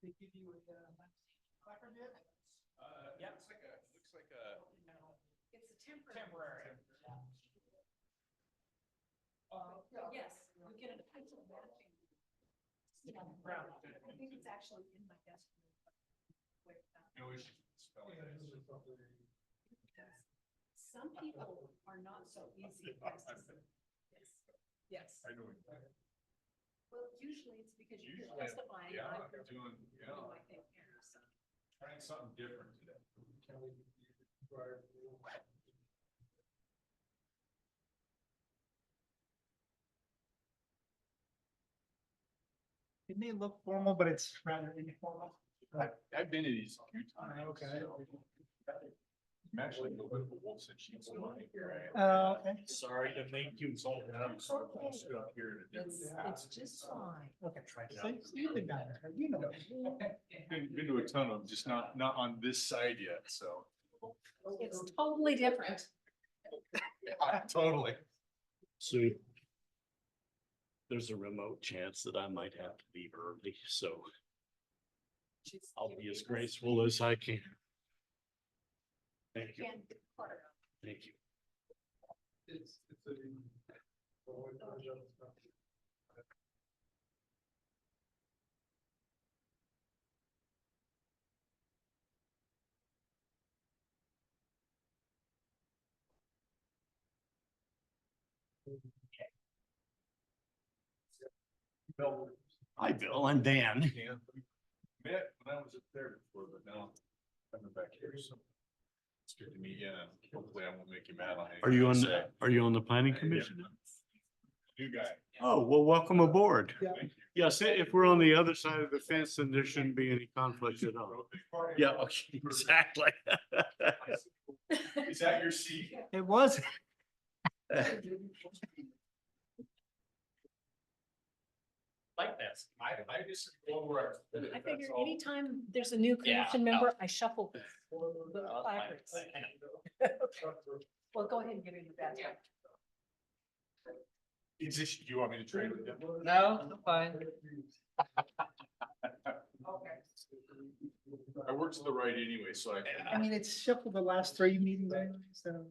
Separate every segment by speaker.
Speaker 1: they give you a clapper bit?
Speaker 2: Yeah.
Speaker 3: Looks like a.
Speaker 4: It's a temporary.
Speaker 2: Temporary.
Speaker 4: Yes, you get a pencil matching. Yeah,
Speaker 2: Brown.
Speaker 4: I think it's actually in my desk.
Speaker 3: No issue spelling this.
Speaker 4: Some people are not so easy. Yes.
Speaker 3: I know.
Speaker 4: Well, usually it's because you're
Speaker 3: Usually,
Speaker 4: testifying.
Speaker 3: yeah,
Speaker 4: I'm
Speaker 3: doing, yeah,
Speaker 4: my thing here, so.
Speaker 3: trying something different today.
Speaker 1: It may look formal, but it's rather informal.
Speaker 3: I've been to these a few times.
Speaker 1: Okay.
Speaker 3: so I'm actually a little bit of a wolf since she's so money.
Speaker 1: Okay.
Speaker 3: Sorry to make you sold out. Stood up here at a different.
Speaker 4: It's just fine.
Speaker 1: Okay. So you've been down there, you know.
Speaker 3: Been to a ton of them, just not on this side yet, so.
Speaker 4: It's totally different.
Speaker 3: Yeah, totally.
Speaker 5: So there's a remote chance that I might have to leave early, so I'll be as graceful as I can. Thank you.
Speaker 4: Can't get part of it.
Speaker 5: Thank you. Hi, Bill and Dan.
Speaker 3: Yeah, we met when I was up there before, but now I'm coming back here, so. It's good to meet you, and hopefully I won't make you mad on anything.
Speaker 5: Are you
Speaker 3: I
Speaker 5: on,
Speaker 3: say.
Speaker 5: are you on the planning commission?
Speaker 3: New guy.
Speaker 5: Oh, well, welcome aboard.
Speaker 1: Yeah.
Speaker 3: Thank you.
Speaker 5: Yes, if we're on the other side of the fence, then there shouldn't be any conflict at all. Yeah, okay, exactly.
Speaker 3: Is that your seat?
Speaker 1: It was.
Speaker 2: Like this.
Speaker 3: I just go where.
Speaker 4: I figure anytime there's a new commission member, I shuffle the placards. Well, go ahead and give me the badge.
Speaker 3: Is this, do you want me to trade with you?
Speaker 1: No, fine.
Speaker 3: I work to the right anyway, so
Speaker 1: I mean, it's shuffled the last 3 meetings anyway, so. I don't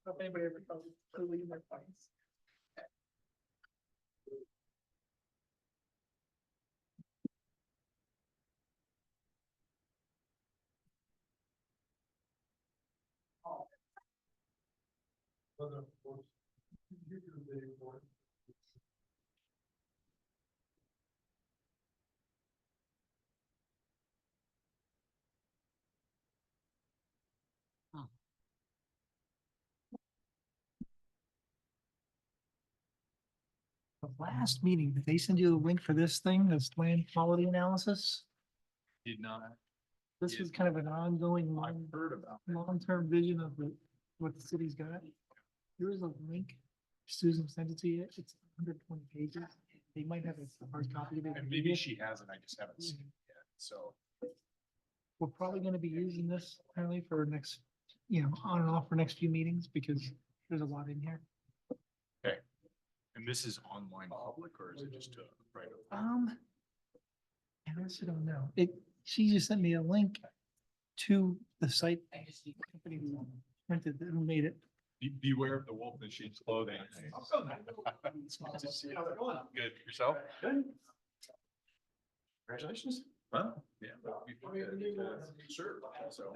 Speaker 1: know if anybody ever told you their points. The last meeting, did they send you the link for this thing, this land quality analysis?
Speaker 3: did not.
Speaker 1: This
Speaker 3: Yes.
Speaker 1: was kind of an ongoing
Speaker 3: I've heard about that.
Speaker 1: long-term vision of what the city's got. There is a link. Susan sent it to you. It's 120 pages. They might have a hard copy of it.
Speaker 3: And maybe she hasn't, I just haven't seen it yet, so.
Speaker 1: We're probably gonna be using this apparently for next, on and off for next few meetings because there's a lot in here.
Speaker 3: And this is online public or is it just a private?
Speaker 1: I honestly don't know. She just sent me a link to the site. Company who printed, who made it.
Speaker 3: Beware of the wolf in sheep's clothing. It's good to see you. Good, yourself? Good. Congratulations. Huh? Yeah. Sure, so.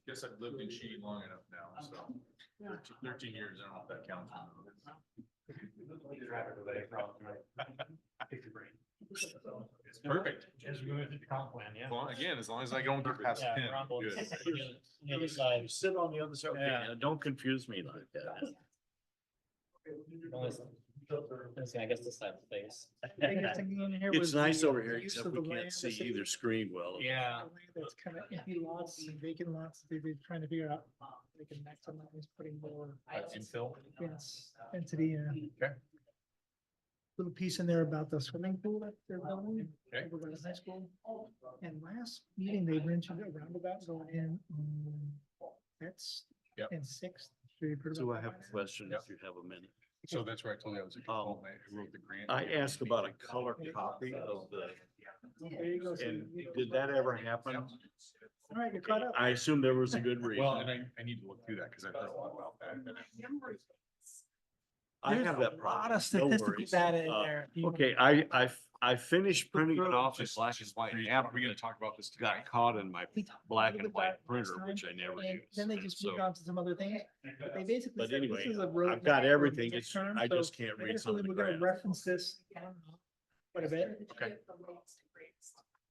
Speaker 3: Guess I've lived in Cheney long enough now, so 13 years, I don't know if that counts. It's perfect.
Speaker 2: As we move to the comp plan, yeah.
Speaker 3: Well, again, as long as I don't get past
Speaker 2: Yeah,
Speaker 3: 10,
Speaker 2: we're on both
Speaker 3: good.
Speaker 2: sides. The other side.
Speaker 5: Sit on the other side. Okay,
Speaker 2: Yeah.
Speaker 5: now don't confuse me like that.
Speaker 2: I guess this side of the face.
Speaker 1: Biggest thing in here
Speaker 5: It's
Speaker 1: was
Speaker 5: nice
Speaker 1: the,
Speaker 5: over here,
Speaker 1: use
Speaker 5: except
Speaker 1: of
Speaker 5: we
Speaker 1: the land,
Speaker 5: can't
Speaker 1: the
Speaker 5: see
Speaker 1: city-
Speaker 5: either screen well.
Speaker 2: Yeah.
Speaker 1: the land That's kind of empty lots and vacant lots. They're trying to figure out they can maximize putting more
Speaker 3: Infill.
Speaker 1: density.
Speaker 3: Okay.
Speaker 1: Little piece in there about the swimming pool that they're building.
Speaker 3: Okay.
Speaker 1: Over by the high school. And last meeting, they mentioned a roundabout going in, that's
Speaker 3: Yep.
Speaker 1: in Sixth. Sure you've heard
Speaker 5: So
Speaker 1: about
Speaker 5: I have
Speaker 1: that?
Speaker 5: a question if you have a minute.
Speaker 3: So that's where I told you I was a consultant, I wrote the grant.
Speaker 5: I asked about a color copy of the,
Speaker 1: There you go. So
Speaker 5: and
Speaker 1: you-
Speaker 5: did that ever happen?
Speaker 1: All right, you're caught up.
Speaker 5: I assume there was a good reason.
Speaker 3: Well, and I need to look through that because I've heard a lot about that.
Speaker 5: I
Speaker 1: There's
Speaker 5: have
Speaker 1: a
Speaker 5: that
Speaker 1: lot
Speaker 5: problem.
Speaker 1: of
Speaker 5: No
Speaker 1: statistical
Speaker 5: worries.
Speaker 1: data in there. You-
Speaker 5: Okay, I finished printing it off in black and white.
Speaker 3: Are we gonna talk about this tonight?
Speaker 5: Got caught in my
Speaker 1: we talked
Speaker 5: black
Speaker 1: about
Speaker 5: and
Speaker 1: it
Speaker 5: white
Speaker 1: last
Speaker 5: printer,
Speaker 1: time,
Speaker 5: which I never
Speaker 1: and
Speaker 5: use.
Speaker 1: Then they just moved
Speaker 5: So-
Speaker 1: on to some other things. But they basically
Speaker 5: But
Speaker 1: said,
Speaker 5: anyway,
Speaker 1: this is a
Speaker 5: I've
Speaker 1: roadmap
Speaker 5: got
Speaker 1: for
Speaker 5: everything.
Speaker 1: the
Speaker 5: It's,
Speaker 1: midterm,
Speaker 5: I
Speaker 1: so
Speaker 5: just can't
Speaker 1: I
Speaker 5: read
Speaker 1: guess
Speaker 5: some of the
Speaker 1: we're gonna
Speaker 5: graphs.
Speaker 1: reference this quite a bit.
Speaker 3: Okay.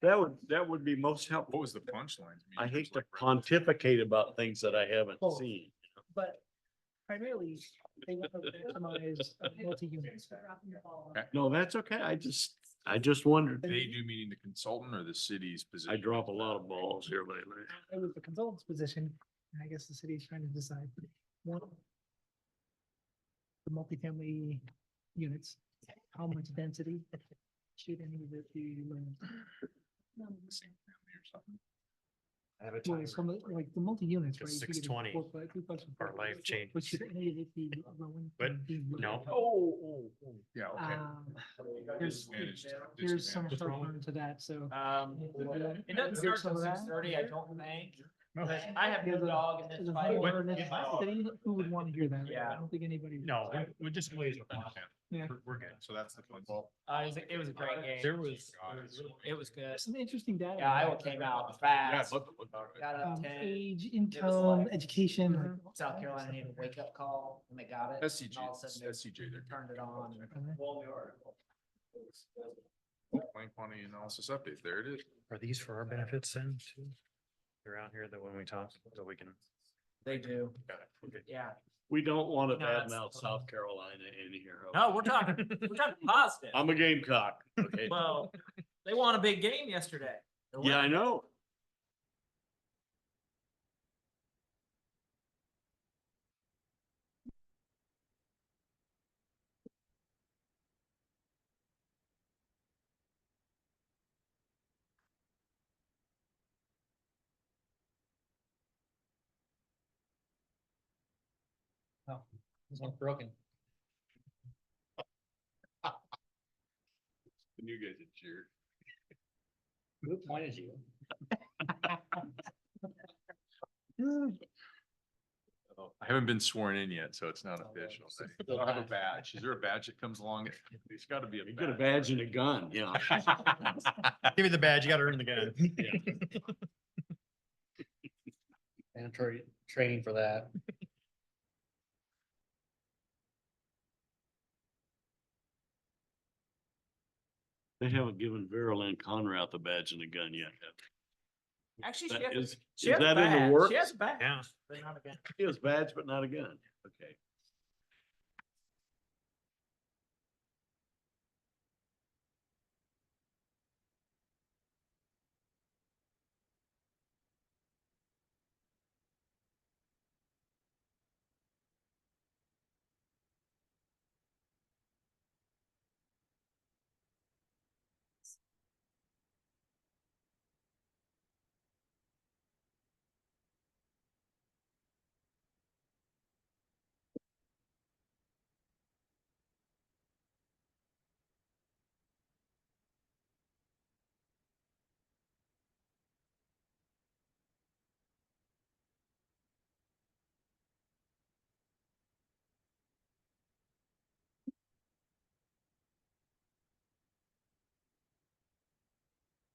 Speaker 5: That would be most helpful.
Speaker 3: What was the punchline?
Speaker 5: I hate to pontificate about things that I haven't
Speaker 1: Oh.
Speaker 5: seen.
Speaker 1: But primarily, they want to optimize multi-units.
Speaker 5: No, that's okay. I just wondered.
Speaker 3: They do, meaning the consultant or the city's position?
Speaker 5: I drop a lot of balls here lately.
Speaker 1: It was the consultant's position, and I guess the city is trying to decide. One, the multifamily units, how much density should any of it be?
Speaker 2: I have a
Speaker 1: Well,
Speaker 2: timer.
Speaker 1: some of, like the multi-units, right?
Speaker 2: It's
Speaker 1: you could get
Speaker 2: 6:20.
Speaker 1: 4 foot, 2 foot,
Speaker 2: Our life changes.
Speaker 1: But should any of it be growing?
Speaker 2: But, no.
Speaker 3: Yeah, okay.
Speaker 1: There's,
Speaker 3: Disadvantaged,
Speaker 1: there's some
Speaker 3: disadvantaged.
Speaker 1: heartburn to that, so.
Speaker 2: It doesn't
Speaker 1: Here's
Speaker 2: start
Speaker 1: some
Speaker 2: till
Speaker 1: of that.
Speaker 2: 6:30, I don't think.
Speaker 3: No.
Speaker 2: But I have no dog in
Speaker 1: There's
Speaker 2: this
Speaker 1: a
Speaker 2: fight.
Speaker 1: homeowner in this city who would want to hear that.
Speaker 2: Yeah.
Speaker 1: I don't think anybody.
Speaker 2: No, we just ways with that.
Speaker 1: Yeah.
Speaker 3: We're good. So that's the fun. Well,
Speaker 2: It was a great game. It was good.
Speaker 1: Some interesting data.
Speaker 2: Yeah, Iowa came out
Speaker 3: yeah,
Speaker 2: fast.
Speaker 3: I'd love to look at it.
Speaker 2: Got up 10.
Speaker 1: Age, income,
Speaker 2: like-
Speaker 1: education. like,
Speaker 2: South Carolina needed a wake up call when they got it.
Speaker 3: SCJ,
Speaker 2: and all of a sudden they
Speaker 3: SCJ, they're
Speaker 2: Turned it on.
Speaker 3: Plain County analysis update. There it is.
Speaker 6: Are these for our benefits then too? They're out here that when we talk, so we can.
Speaker 2: They do.
Speaker 3: Got it. Okay.
Speaker 2: Yeah.
Speaker 5: We don't want to
Speaker 2: No,
Speaker 5: bad
Speaker 2: it's-
Speaker 5: mouth South Carolina in here.
Speaker 2: No, we're talking positive.
Speaker 5: I'm a Gamecock, okay?
Speaker 2: Well, they won a big game yesterday. They're
Speaker 5: Yeah, I
Speaker 2: winning.
Speaker 5: know.
Speaker 2: Oh, this one's broken.
Speaker 3: The new guy's a jerk.
Speaker 2: Who appointed you?
Speaker 3: I haven't been sworn in yet, so it's not official. I don't have a badge. Is there a badge that comes along? There's gotta be a.
Speaker 5: You get a badge and a gun, yeah.
Speaker 6: Give me the badge, you gotta earn the gun.
Speaker 2: And training for that.
Speaker 5: They haven't given Vera Lynn Conrad the badge and a gun yet. have
Speaker 2: Actually,
Speaker 5: they?
Speaker 2: she has,
Speaker 5: Is
Speaker 2: she has a
Speaker 5: that in the
Speaker 2: badge.
Speaker 5: works?
Speaker 2: She has a badge.
Speaker 6: Yeah.
Speaker 2: But not a gun.
Speaker 5: He has badge, but not a gun. Okay.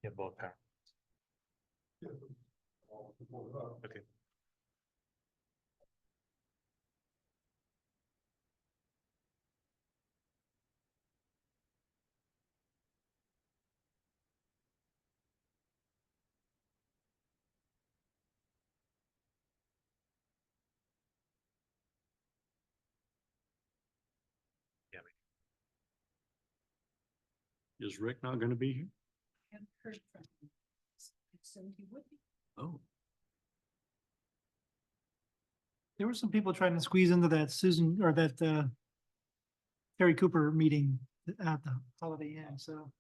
Speaker 6: You have both power. Okay. Yeah.
Speaker 5: Is Rick not gonna be here?
Speaker 4: Haven't heard from him. Assumed he would be.
Speaker 5: Oh.
Speaker 1: There were some people trying to squeeze into that Susan or that Terry Cooper meeting at the Holiday Inn, so.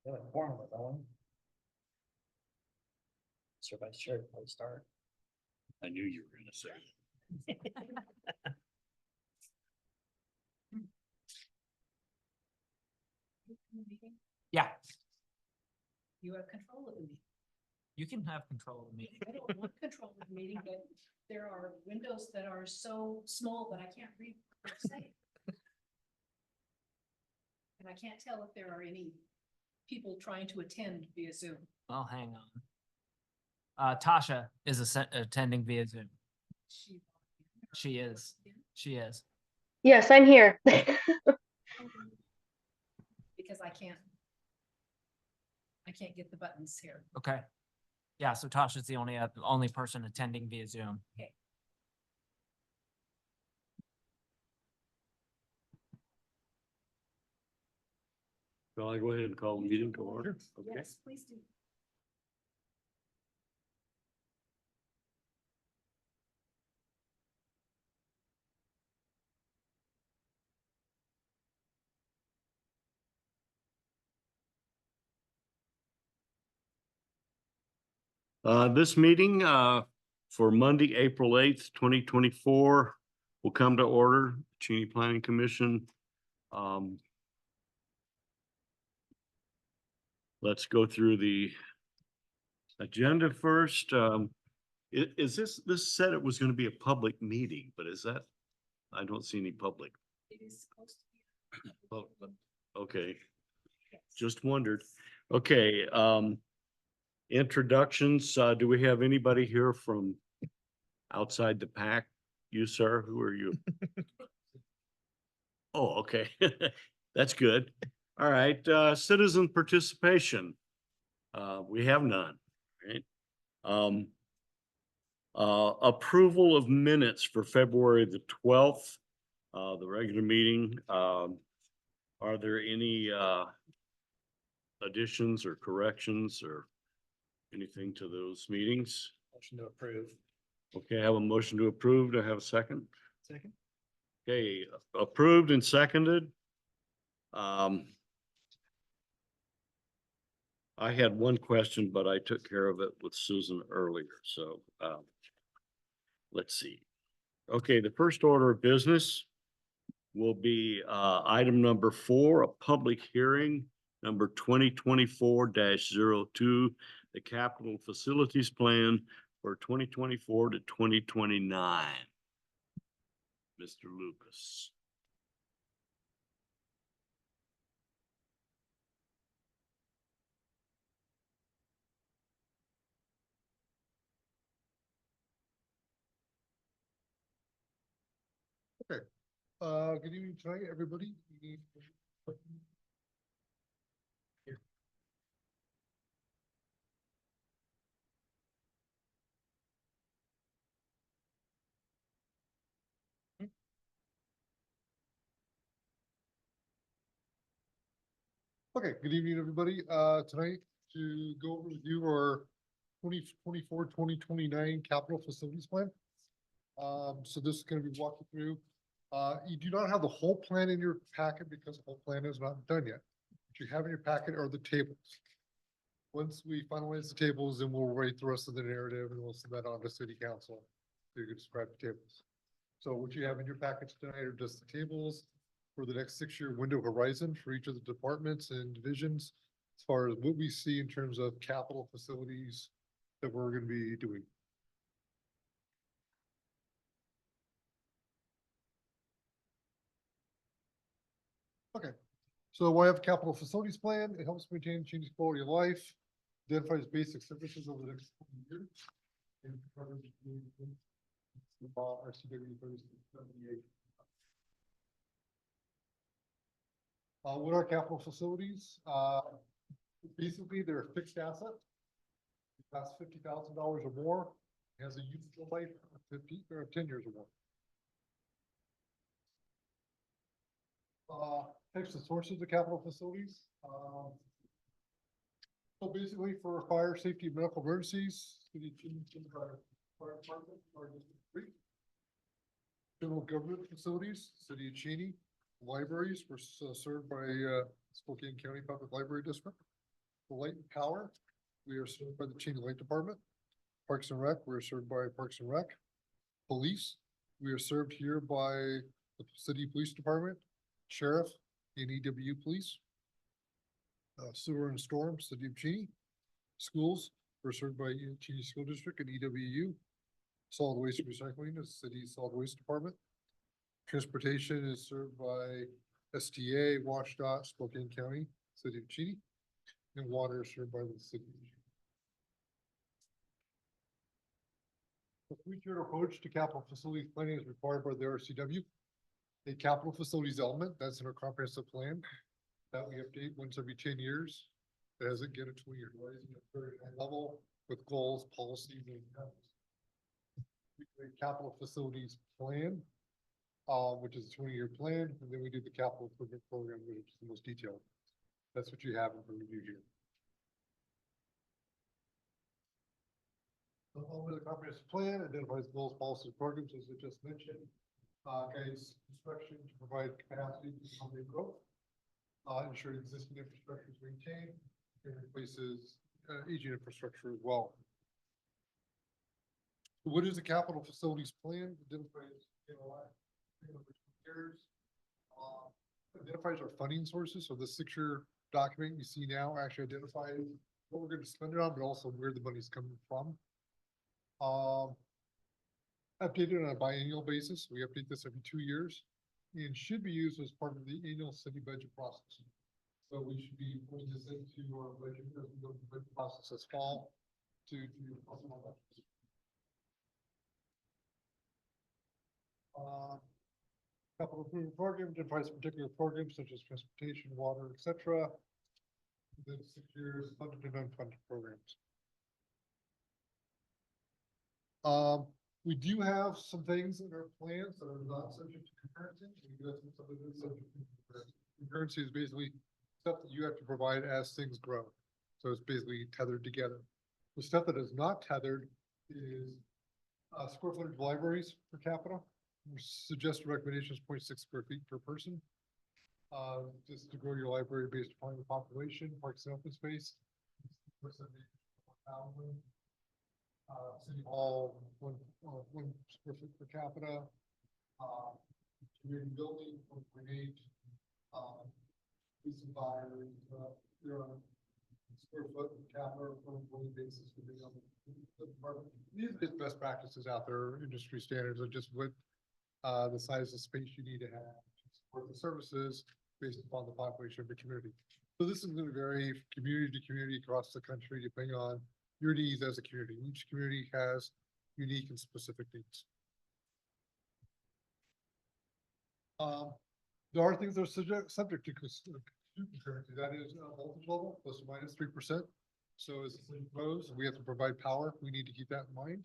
Speaker 2: Yeah, form with that one. Sir Vice Chair, I'll start.
Speaker 5: I knew you were gonna say.
Speaker 2: Yeah,
Speaker 4: You have control of the meeting.
Speaker 2: you can have control of me.
Speaker 4: I don't want control of the meeting, but there are windows that are so small that I can't read what they're saying. And I can't tell if there are any people trying to attend via Zoom.
Speaker 2: Well, hang on. Tasha is attending via Zoom. She is. She is.
Speaker 7: Yes, I'm here.
Speaker 4: Because I can't get the buttons here.
Speaker 2: Okay. Yeah, so Tasha's the only person attending via Zoom.
Speaker 5: Shall I go ahead and call the meeting to order? Okay.
Speaker 4: Yes, please do.
Speaker 5: This meeting, for Monday, April 8th, 2024 will come to order, Cheney Planning Commission. Let's go through the agenda first. Is this said it was going to be a public meeting, but is that? I don't see any public.
Speaker 4: It is supposed to be.
Speaker 5: Oh, okay, just wondered. Okay, introductions. Do we have anybody here from outside the pack? You, sir, who are you? Oh, okay, that's good. All right, citizen participation. We have none, right? Approval of minutes for February the 12th, the regular meeting. Are there any additions or corrections or anything to those meetings?
Speaker 2: Motion to approve.
Speaker 5: Okay, I have a motion to approve. Do I have a second?
Speaker 2: Second.
Speaker 5: Okay, approved and seconded. I had one question, but I took care of it with Susan earlier, so let's see. Okay, the first order of business will be item number 4, a public hearing, number 2024-02, the capital facilities plan for 2024 to 2029. Mr. Lucas.
Speaker 8: Good evening tonight, everybody. Okay, good evening, everybody. Tonight to go over with you our 2024-2029 capital facilities plan. So this is gonna be walking through. You do not have the whole plan in your packet because the whole plan is not done yet. What you have in your packet are the tables. Once we finalize the tables, then we'll write the rest of the narrative and we'll send that on to city council. So you can describe the tables. So what you have in your package tonight are just the tables for the next 6-year window horizon for each of the departments and divisions. As far as what we see in terms of capital facilities that we're gonna be doing. Okay, so why have a capital facilities plan? It helps maintain Cheney's quality of life, identifies basic services over the next 20 years. And covers RCW 3678. What are capital facilities? Basically, they're a fixed asset. It costs $50,000 or more, has a useful life of 50 or 10 years or more. Types of sources of capital facilities. So basically for fire, safety, and medical emergencies, city of Cheney, fire department, or District 3. General government facilities, city of Cheney, libraries, we're served by Spokane County Public Library District. For light and power, we are served by the Cheney Light Department. Parks and Rec, we are served by Parks and Rec. Police, we are served here by the City Police Department, Sheriff, and EW Police. Sewer and Storm, City of Cheney. Schools, we're served by Cheney School District and EWU. Solid Waste and Recycling is City Solid Waste Department. Transportation is served by STA, WashDOT, Spokane County, City of Cheney. And water is served by the city. The three-tiered approach to capital facilities planning is required by the RCW. A capital facilities element, that's in our comprehensive plan, that we update once every 10 years. It has again a 20-year horizon at very high level with goals, policies, and outcomes. We create capital facilities plan, which is a 20-year plan, and then we do the capital improvement program, which is the most detailed. That's what you have in front of you here. The home of the comprehensive plan identifies goals, policies, programs, as I just mentioned. Guides construction to provide capacity to accommodate growth. Ensure existing infrastructure is maintained and replaces aging infrastructure as well. What is the capital facilities plan? Identifies, identifies our funding sources. So the 6-year document you see now actually identifies what we're going to spend it on, but also where the money's coming from. Updated on a biannual basis. We update this every 2 years and should be used as part of the annual city budget process. So we should be putting this into our budget as we go through the budget process this fall to capital improvement program identifies particular programs such as transportation, water, etc. Then 6 years funded and unfunded programs. We do have some things in our plans that are not subject to concurrency. We do have some that is subject to concurrency. Concurrency is basically stuff that you have to provide as things grow. So it's basically tethered together. The stuff that is not tethered is square footage libraries per capita. Suggested recommendation is 0.6 square feet per person. Just to grow your library based upon the population, parks and open space. City Hall, one square foot per capita. Community building, 1.8. Police and fire, they're on square foot per capita on a daily basis. These are best practices out there, industry standards are just what the size of space you need to have to support the services based upon the population of the community. So this is going to vary community to community across the country, depending on your needs as a community. Each community has unique and specific needs. There are things that are subject to concurrency. That is voltage level plus or minus 3%. So as the city grows, we have to provide power. We need to keep that in mind.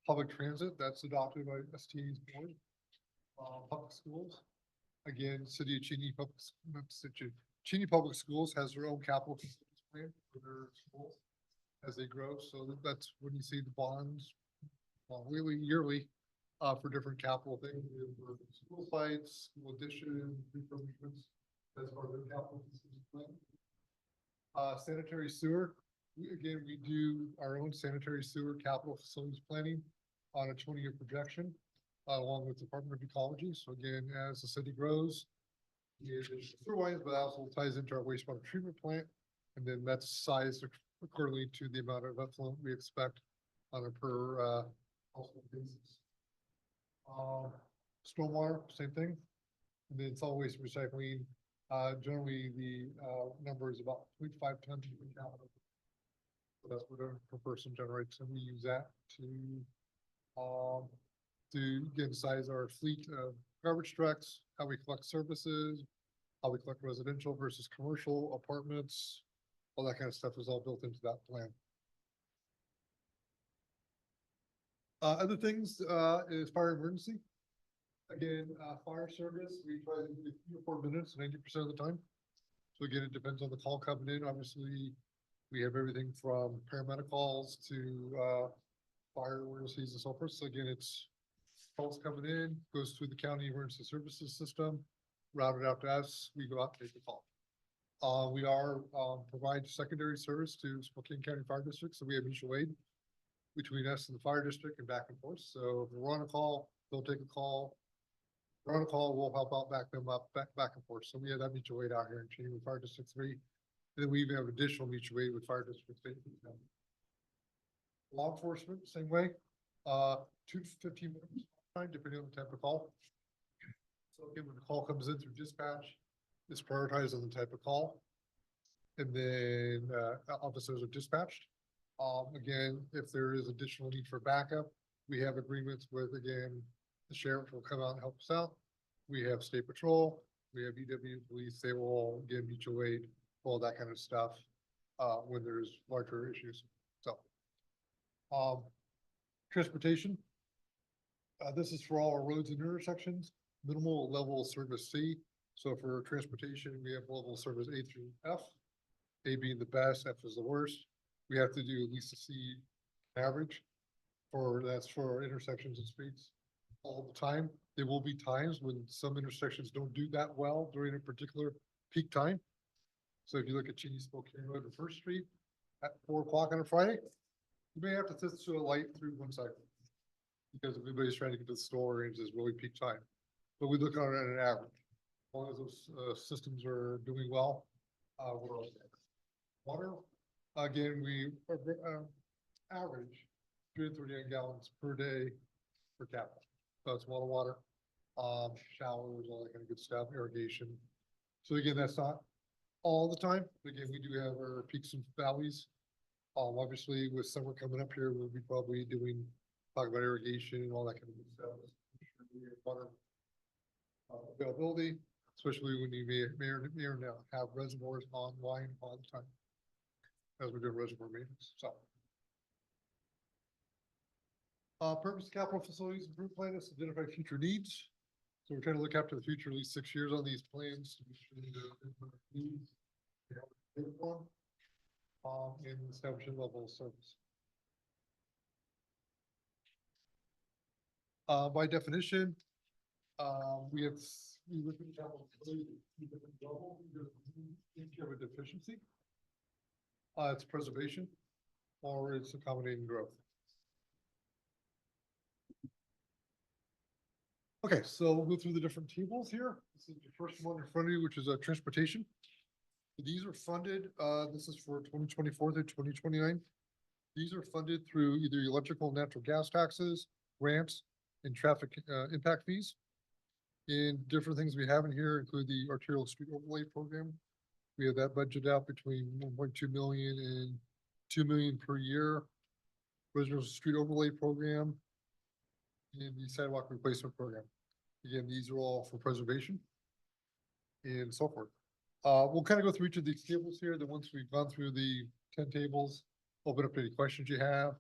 Speaker 8: Public transit, that's adopted by STA's board. Public schools, again, City of Cheney Cheney Public Schools has their own capital plan for their schools as they grow. So that's when you see the bonds, really yearly, for different capital things, for school sites, school addition, refurbishments, as part of their capital plan. Sanitary sewer, we do our own sanitary sewer capital facilities planning on a 20-year projection, along with the Department of Ecology. So again, as the city grows, there's sewer lines, but also ties into our wastewater treatment plant, and then that's sized accordingly to the amount of effluent we expect on a per household basis. Stormwater, same thing. And then solid waste recycling. Generally, the number is about 0.5 tons per capita. So that's what per person generates, and we use that to again size our fleet of garbage trucks, how we collect services, how we collect residential versus commercial apartments, all that kind of stuff is all built into that plan. Other things is fire emergency. Again, fire service, we try to do 3 or 4 minutes 90% of the time. So again, it depends on the call coming in. Obviously, we have everything from paramedic calls to fire emergencies and so forth. So again, it's calls coming in, goes through the county emergency services system, routed out to us, we go out and take the call. We are, provide secondary service to Spokane County Fire District, so we have mutual aid between us and the fire district and back and forth. So if we're on a call, they'll take a call. If we're on a call, we'll help out, back them up, back and forth. So we have that mutual aid out here in Cheney with Fire District 3. And then we even have additional mutual aid with Fire District 8. Law enforcement, same way, 2 to 15 minutes, time, depending on the type of call. So again, when the call comes in through dispatch, it's prioritized on the type of call. And then, officers are dispatched. Again, if there is additional need for backup, we have agreements with, again, the sheriff will come out and help us out. We have state patrol, we have EW police, they will all give mutual aid, all that kind of stuff, when there's larger issues, so. Transportation. This is for all our roads and intersections, minimal level of service C. So for transportation, we have level of service A through F. A being the best, F is the worst. We have to do at least a C average that's for our intersections and streets all the time. There will be times when some intersections don't do that well during a particular peak time. So if you look at Cheney Spokane Road and First Street at 4 o'clock on a Friday, you may have to sit through a light through one cycle because everybody's trying to get to the store and it's really peak time. But we look at it at an average. As long as those systems are doing well, we're all set. Water, again, we average 339 gallons per day per capita. So it's a lot of water, showers, all that kind of good stuff, irrigation. So again, that's not all the time. But again, we do have our peaks and valleys. Obviously with summer coming up here, we'll be probably talk about irrigation and all that kind of good stuff. Water availability, especially when you may or now have reservoirs online all the time as we're doing reservoir maintenance, so. Purpose of capital facilities improvement plan is to identify future needs. So we're trying to look after the future, at least 6 years on these plans to be sure the needs. And establishing level of service. By definition, we look at capital facilities at 2 different levels. If you have a deficiency, it's preservation or it's accommodating growth. Okay, so we'll go through the different tables here. This is the first one in front of you, which is transportation. These are funded, this is for 2024 through 2029. These are funded through either electrical and natural gas taxes, grants, and traffic impact fees. And different things we have in here include the arterial street overlay program. We have that budgeted out between 1.2 million and 2 million per year. Original street overlay program and the sidewalk replacement program. Again, these are all for preservation and so forth. We'll kind of go through each of these tables here. Then once we've gone through the 10 tables, open up any questions you have.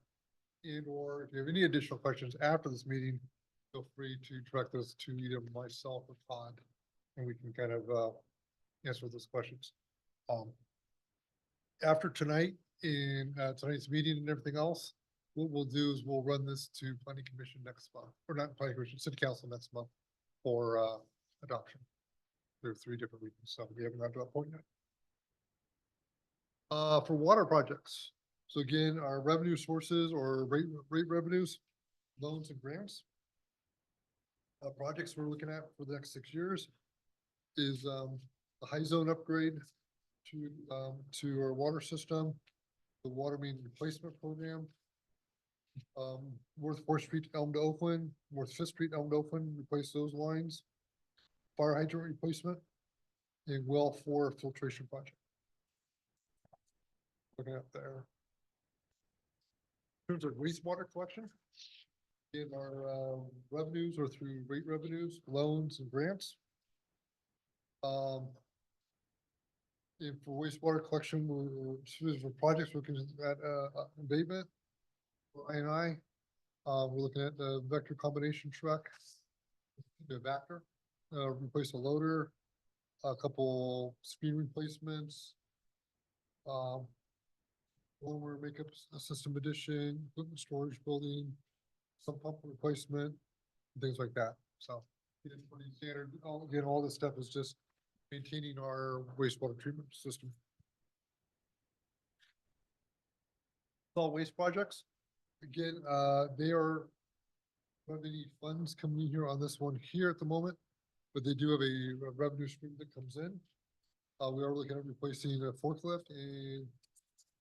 Speaker 8: And or if you have any additional questions after this meeting, feel free to direct those to either myself or Todd, and we can kind of answer those questions. After tonight, in tonight's meeting and everything else, what we'll do is we'll run this to Planning Commission next month, or not Planning Commission, City Council next month for adoption. There are 3 different reasons, so we haven't got to that point yet. For water projects, so again, our revenue sources or rate revenues, loans and grants. Projects we're looking at for the next 6 years is the high zone upgrade to our water system, the water main replacement program, North 4th Street, Elm to Oakland, North 5th Street, Elm to Oakland, replace those lines, fire hydrant replacement, and well 4 filtration project. Looking at there. In terms of wastewater collection, in our revenues or through rate revenues, loans and grants. And for wastewater collection, for projects, we're looking at abatement. For I&I, we're looking at the vector combination truck, the Vector, replace a loader, a couple screen replacements, blower makeup system addition, equipment storage building, some pump replacement, things like that. So it is pretty standard. Again, all this stuff is just maintaining our wastewater treatment system. Solid waste projects, again, they are, don't have any funds coming in here on this one here at the moment, but they do have a revenue stream that comes in. We are looking at replacing a forklift and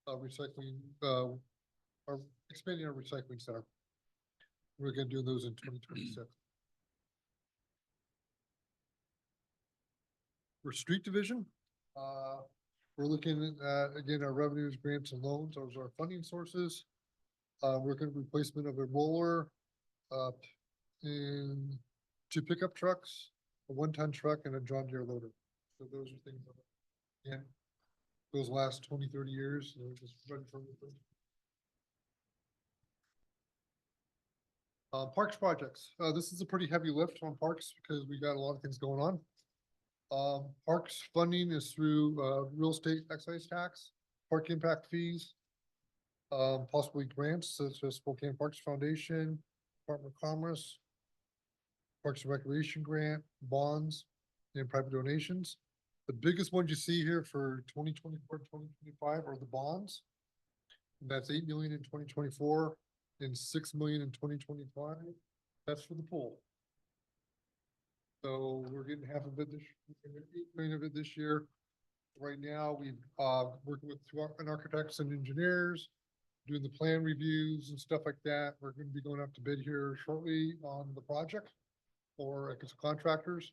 Speaker 8: recycling, or expanding our recycling center. We're gonna do those in 2026. For street division, we're looking at, again, our revenues, grants and loans, those are our funding sources. We're looking at replacement of a roller, and 2 pickup trucks, a 1-ton truck and a John Deere loader. So those are things that, again, those last 20, 30 years, they're just ready for replacement. Parks projects, this is a pretty heavy lift on parks because we got a lot of things going on. Parks funding is through, real estate excise tax, park impact fees. Possibly grants such as Spokane Parks Foundation, Department of Commerce, Parks and Recreation Grant, bonds, and private donations. The biggest ones you see here for 2024, 2025 are the bonds. That's 8 million in 2024 and 6 million in 2025. That's for the pool. So we're getting half of it this, 8 million of it this year. Right now, we've, working with an architects and engineers, doing the plan reviews and stuff like that. We're gonna be going up to bid here shortly on the project for, I guess, contractors.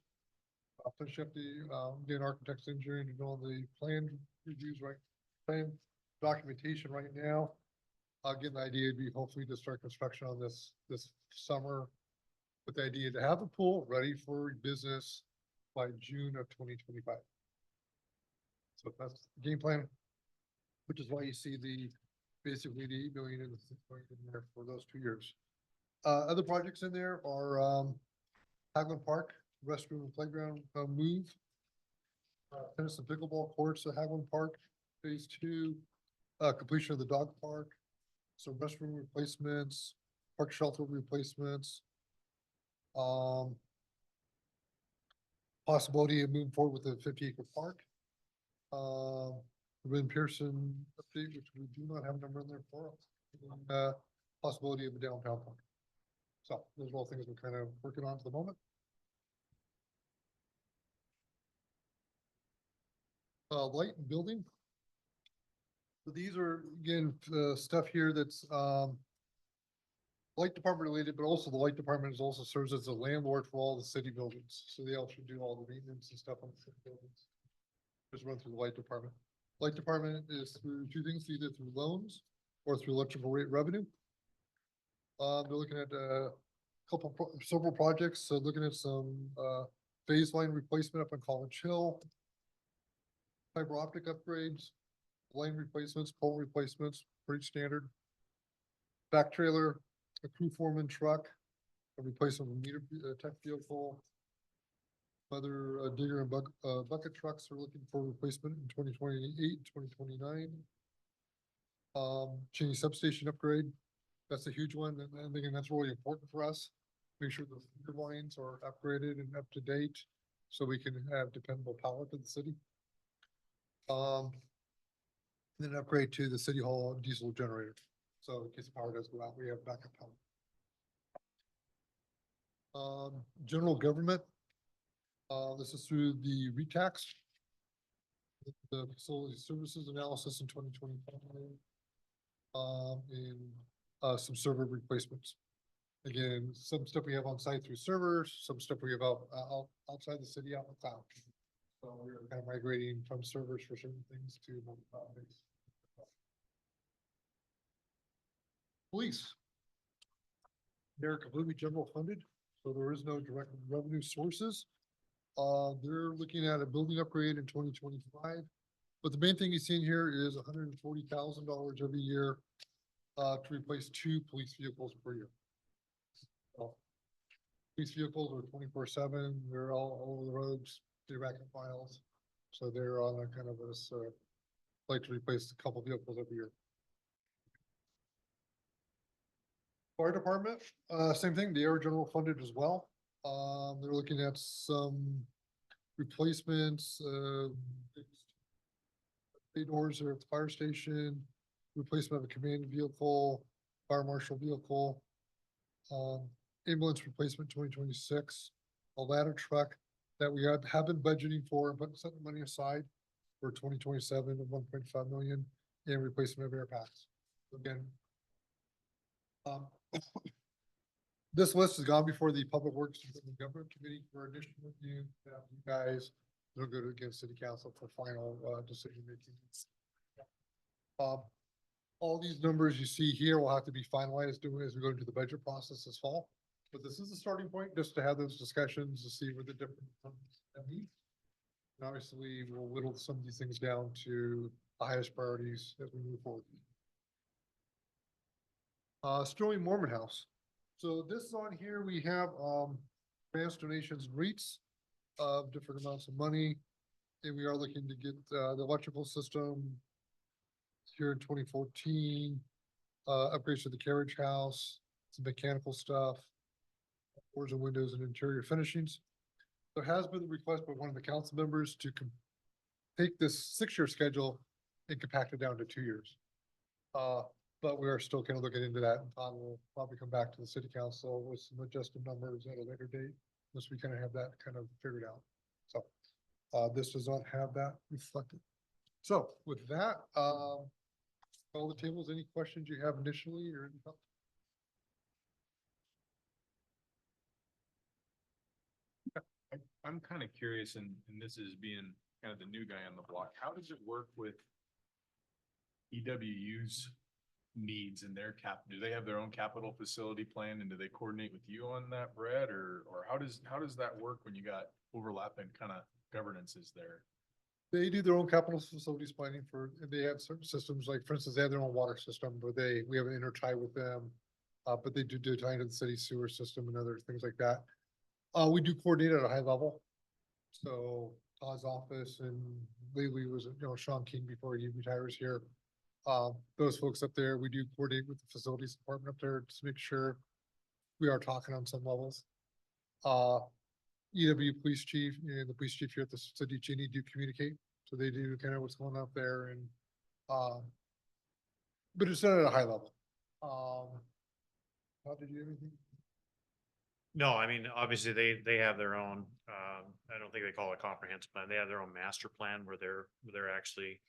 Speaker 8: Finish up the, again, architects, engineering, and all the plan reviews, right, plan documentation right now. Again, the idea would be hopefully to start construction on this summer, with the idea to have the pool ready for business by June of 2025. So that's the game plan, which is why you see basically the 8 million and the 6 million in there for those 2 years. Other projects in there are, Hagland Park, restroom and playground, move. Tennis and pickleball courts at Hagland Park, phase 2, completion of the dog park, some restroom replacements, park shelter replacements. Possibility of moving forward with a 50-acre park. Lynn Pearson update, which we do not have a number in there for. Possibility of a downtown park. So those are all things we're kind of working on at the moment. Light and building. So these are, again, stuff here that's, light department related, but also the light department is also serves as a landlord for all the city buildings. So they also do all the maintenance and stuff on the city buildings. Just run through the light department. Light department is through 2 things, either through loans or through electrical rate revenue. They're looking at several projects. So looking at some phase line replacement up on College Hill, fiber optic upgrades, line replacements, pole replacements, pretty standard. Back trailer, a crew foreman truck, a replacement of a meter tech vehicle. Other digger and bucket trucks are looking for replacement in 2028, 2029. Cheney substation upgrade, that's a huge one, and I think that's really important for us. Make sure the feeder lines are upgraded and up to date, so we can have dependable power to the city. Then upgrade to the city hall diesel generator, so in case the power does go out, we have backup power. General government. This is through the retax. The facility services analysis in 2025. And some server replacements. Again, some stuff we have on site through servers, some stuff we have outside the city out in the cloud. So we're kind of migrating from servers for certain things to cloud-based. Police. They're completely general funded, so there is no direct revenue sources. They're looking at a building upgrade in 2025. But the main thing you see in here is $140,000 every year to replace 2 police vehicles per year. So, police vehicles are 24/7. They're all over the roads, they rack and files. So they're on a kind of this, like to replace a couple vehicles every year. Fire department, same thing, they are general funded as well. They're looking at some replacements, bay doors are at the fire station, replacement of a command vehicle, fire marshal vehicle, ambulance replacement 2026, a ladder truck that we have been budgeting for, but setting money aside for 2027 of 1.5 million, and replacement of air packs. Again, this list has gone before the Public Works and Government Committee for initial review. You guys, it'll go to again City Council for final decision making. All these numbers you see here will have to be finalized doing as we go into the budget process this fall. But this is a starting point just to have those discussions to see where the different. And obviously, we'll whittle some of these things down to the highest priorities as we move forward. Sterling Mormon House. So this on here, we have, grants, donations, and REITs of different amounts of money. And we are looking to get, the electrical system here in 2014, upgrades to the carriage house, some mechanical stuff, doors and windows and interior finishings. There has been a request by one of the council members to take this 6-year schedule and compact it down to 2 years. But we are still kind of looking into that, and Todd will probably come back to the city council with some adjusted numbers at a later date, once we kind of have that kind of figured out. So, this does not have that reflected. So with that, all the tables, any questions you have initially or anything?
Speaker 3: I'm kind of curious, and this is being kind of the new guy on the block, how does it work with EWU's needs and their do they have their own capital facility plan, and do they coordinate with you on that, Brett, or how does that work when you got overlapping kind of governances there?
Speaker 8: They do their own capital facilities planning for, and they have certain systems, like for instance, they have their own water system, but we have an intertie with them. But they do tie into the city sewer system and other things like that. We do coordinate at a high level. So Todd's office and lately was, Sean King before he retires here. Those folks up there, we do coordinate with the facilities department up there to make sure we are talking on some levels. EW police chief and the police chief here at the City of Cheney do communicate. So they do kind of what's going on up there and, but it's done at a high level. How did you have anything?
Speaker 6: No, I mean, obviously they have their own, I don't think they call it a comprehensive plan. They have their own master plan where they're actually,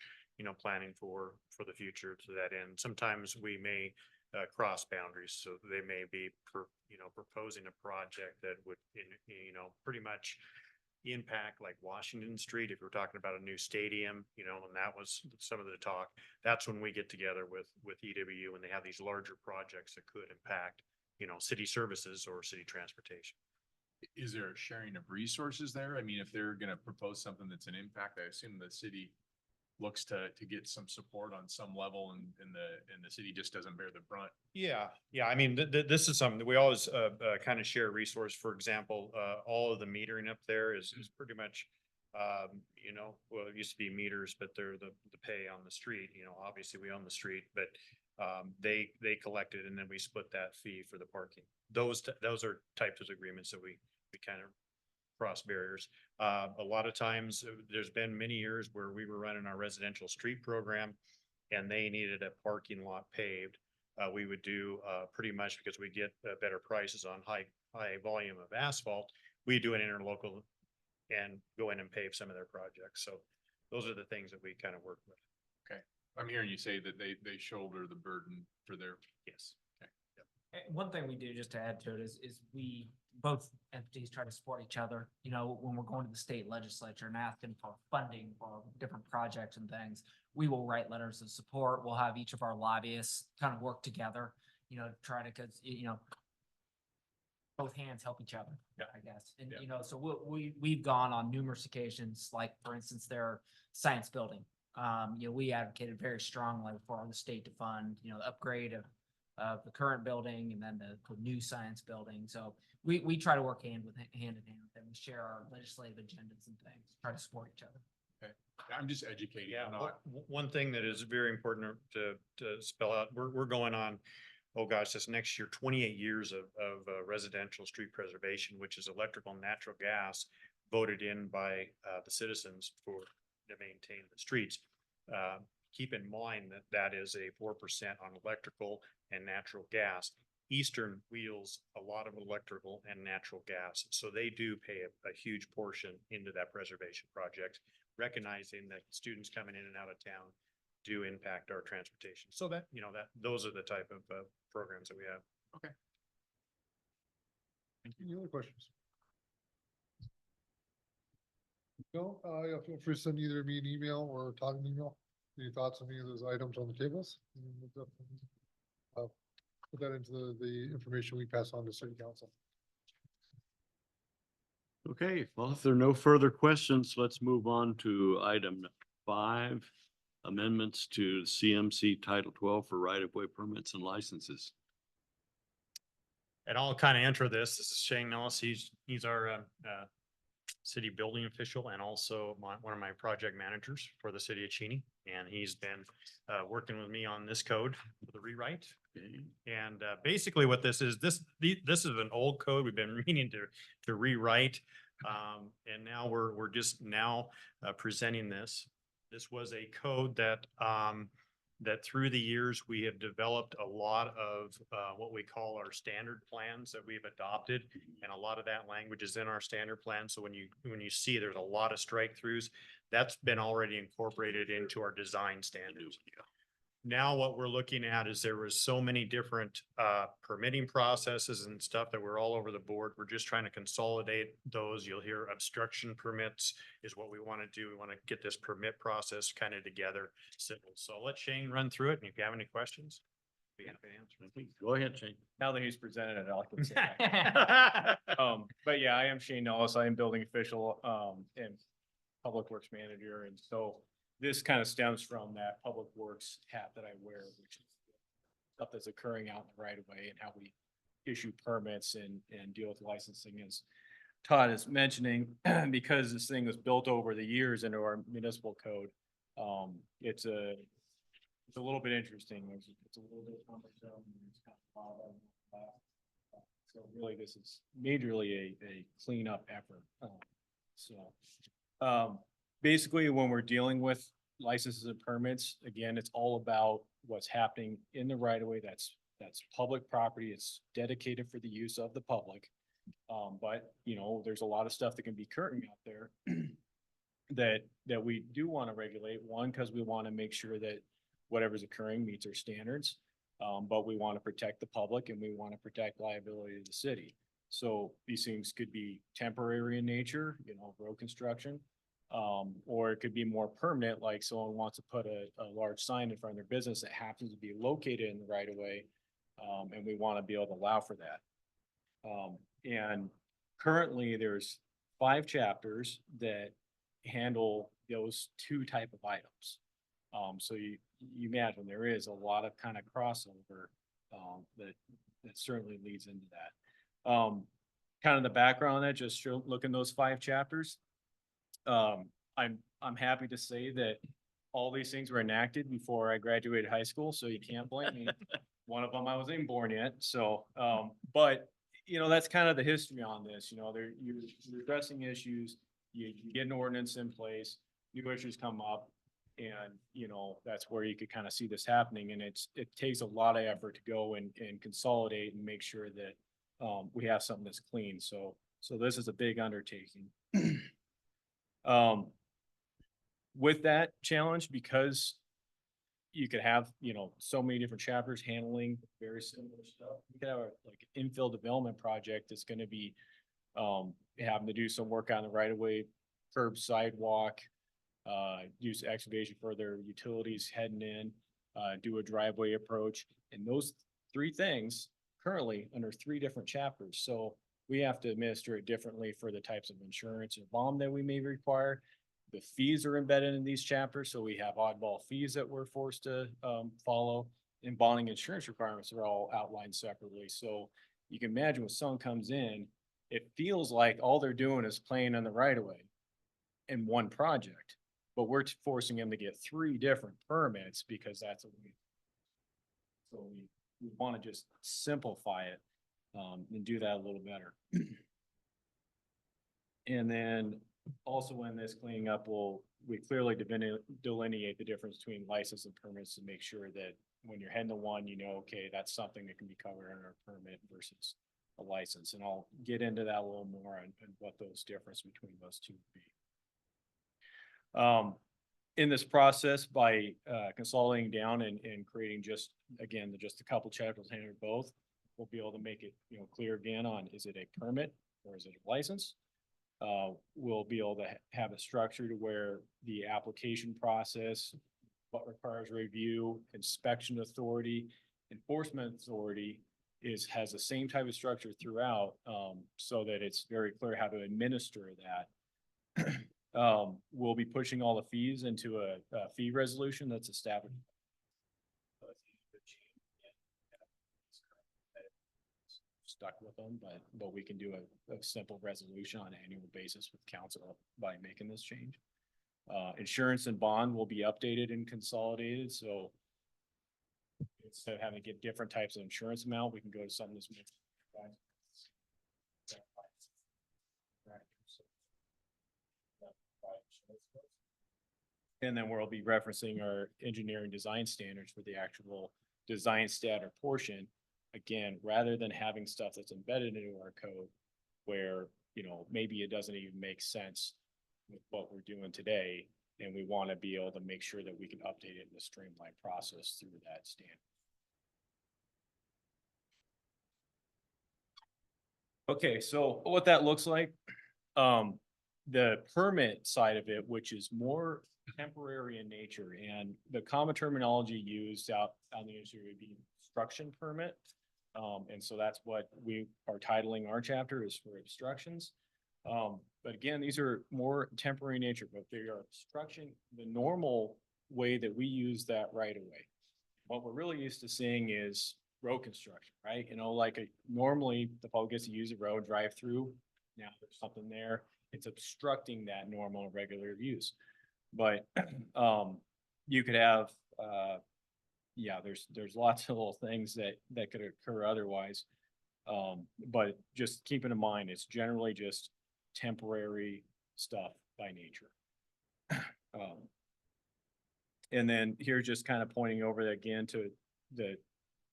Speaker 6: planning for the future to that end. Sometimes we may cross boundaries, so they may be proposing a project that would, pretty much impact like Washington Street. If we're talking about a new stadium, and that was some of the talk, that's when we get together with EWU and they have these larger projects that could impact, city services or city transportation.
Speaker 3: Is there a sharing of resources there? I mean, if they're gonna propose something that's an impact, I assume the city looks to get some support on some level and the city just doesn't bear the brunt.
Speaker 6: Yeah. I mean, this is something that we always kind of share a resource. For example, all of the metering up there is pretty much, well, it used to be meters, but they're the pay on the street. Obviously we own the street, but they collect it and then we split that fee for the parking. Those are types of agreements that we kind of cross barriers. A lot of times there's been many years where we were running our residential street program and they needed a parking lot paved. We would do pretty much, because we get better prices on high volume of asphalt, we do an interlocal and go in and pave some of their projects. So those are the things that we kind of work with.
Speaker 3: Okay. I'm hearing you say that they shoulder the burden for their.
Speaker 6: Yes.
Speaker 2: One thing we do, just to add to it, is we, both entities try to support each other. When we're going to the state legislature and asking for funding for different projects and things, we will write letters of support. We'll have each of our lobbyists kind of work together, try to, cause both hands help each other,
Speaker 3: Yeah.
Speaker 2: I guess. And,
Speaker 3: Yeah.
Speaker 2: so we've gone on numerous occasions, like for instance, their science building. We advocated very strongly for the state to fund, the upgrade of the current building and then the new science building. So we try to work hand in hand with them and share our legislative agendas and things, try to support each other.
Speaker 3: Okay. I'm just educating.
Speaker 6: Yeah,
Speaker 3: I'm not.
Speaker 6: one thing that is very important to spell out, we're going on, oh gosh, this next year, 28 years of residential street preservation, which is electrical and natural gas voted in by, the citizens to maintain the streets. Keep in mind that that is a 4% on electrical and natural gas. Eastern wheels a lot of electrical and natural gas, so they do pay a huge portion into that preservation project, recognizing that students coming in and out of town do impact our transportation. So that, those are the type of, programs that we have.
Speaker 8: Any other questions? No, yeah, feel free to send either me an email or Todd an email. Any thoughts on any of those items on the tables? And we'll definitely, put that into the information we pass on to city council.
Speaker 5: Okay, well, if there are no further questions, let's move on to item 5, amendments to CMC Title 12 for right-of-way permits and licenses.
Speaker 6: And I'll kind of enter this. This is Shane Nellis. He's our, city building official and also one of my project managers for the city of Cheney. And he's been, working with me on this code for the rewrite. And basically what this is an old code we've been meaning to rewrite. And now we're just now presenting this. This was a code that that through the years, we have developed a lot of what we call our standard plans that we've adopted. And a lot of that language is in our standard plan. So when you see there's a lot of strike throughs, that's been already incorporated into our design standards. Now what we're looking at is there was so many different permitting processes and stuff that were all over the board. We're just trying to consolidate those. You'll hear obstruction permits is what we want to do. We want to get this permit process kind of together. Simple. So I'll let Shane run through it. And if you have any questions, be happy to answer.
Speaker 5: Go ahead, Shane.
Speaker 7: Now that he's presented it, I can say. But yeah, I am Shane Nellis. I am building official, and public works manager. And so this kind of stems from that public works hat that I wear, which is stuff that's occurring out in the right of way and how we issue permits and deal with licensing, as Todd is mentioning, because this thing was built over the years into our municipal code. It's a little bit interesting. It's a little bit cumbersome. It's kind of so really, this is majorly a cleanup effort. Basically, when we're dealing with licenses and permits, again, it's all about what's happening in the right of way. That's public property. It's dedicated for the use of the public. But there's a lot of stuff that can be occurring out there that we do want to regulate. One, because we want to make sure that whatever's occurring meets our standards. But we want to protect the public and we want to protect liability of the city. So these things could be temporary in nature, road construction. Or it could be more permanent, like someone wants to put a large sign in front of their business that happens to be located in the right of way. And we want to be able to allow for that. And currently there's 5 chapters that handle those 2 type of items. So you imagine there is a lot of kind of crossover that certainly leads into that. Kind of the background on that, just looking those 5 chapters. I'm happy to say that all these things were enacted before I graduated high school, so you can't blame me. One of them I wasn't even born yet. So, but that's kind of the history on this. You're addressing issues. You get an ordinance in place, new issues come up, and that's where you could kind of see this happening. And it takes a lot of effort to go and consolidate and make sure that we have something that's clean. So this is a big undertaking. With that challenge, because you could have, so many different chapters handling very similar stuff. You could have like an infill development project that's going to be having to do some work on the right of way, curb, sidewalk, use excavation for their utilities heading in, do a driveway approach, and those 3 things currently under 3 different chapters. So we have to administer it differently for the types of insurance or bond that we may require. The fees are embedded in these chapters, so we have oddball fees that we're forced to follow, and bonding insurance requirements are all outlined separately. So you can imagine when someone comes in, it feels like all they're doing is playing on the right of way in one project, but we're forcing them to get 3 different permits because that's what we. So we want to just simplify it and do that a little better. And then also in this cleaning up, we clearly delineate the difference between license and permits to make sure that when you're heading to one, you know, okay, that's something that can be covered under a permit versus a license. And I'll get into that a little more and what those difference between those two would be. In this process, by consolidating down and creating just, again, just a couple chapters handle both, we'll be able to make it, you know, clear again on, is it a permit or is it a license? We'll be able to have a structure to where the application process, what requires review, inspection authority, enforcement authority has the same type of structure throughout, so that it's very clear how to administer that. We'll be pushing all the fees into a fee resolution that's established. Stuck with them, but we can do a simple resolution on an annual basis with council by making this change. Insurance and bond will be updated and consolidated, so instead of having to get different types of insurance amount, we can go to something that's. And then we'll be referencing our engineering design standards for the actual design standard portion. Again, rather than having stuff that's embedded into our code where, you know, maybe it doesn't even make sense with what we're doing today. And we want to be able to make sure that we can update it in a streamlined process through that standard. Okay, so what that looks like, the permit side of it, which is more temporary in nature, and the common terminology used out on the industry would be obstruction permit. And so that's what we are titling our chapter, is for obstructions. But again, these are more temporary in nature, but they are obstruction, the normal way that we use that right away. What we're really used to seeing is road construction, right? You know, like normally the public gets to use a road, drive through. Now there's something there. It's obstructing that normal and regular use. But you could have, yeah, there's lots of little things that could occur otherwise. But just keeping in mind, it's generally just temporary stuff by nature. And then here, just kind of pointing over again to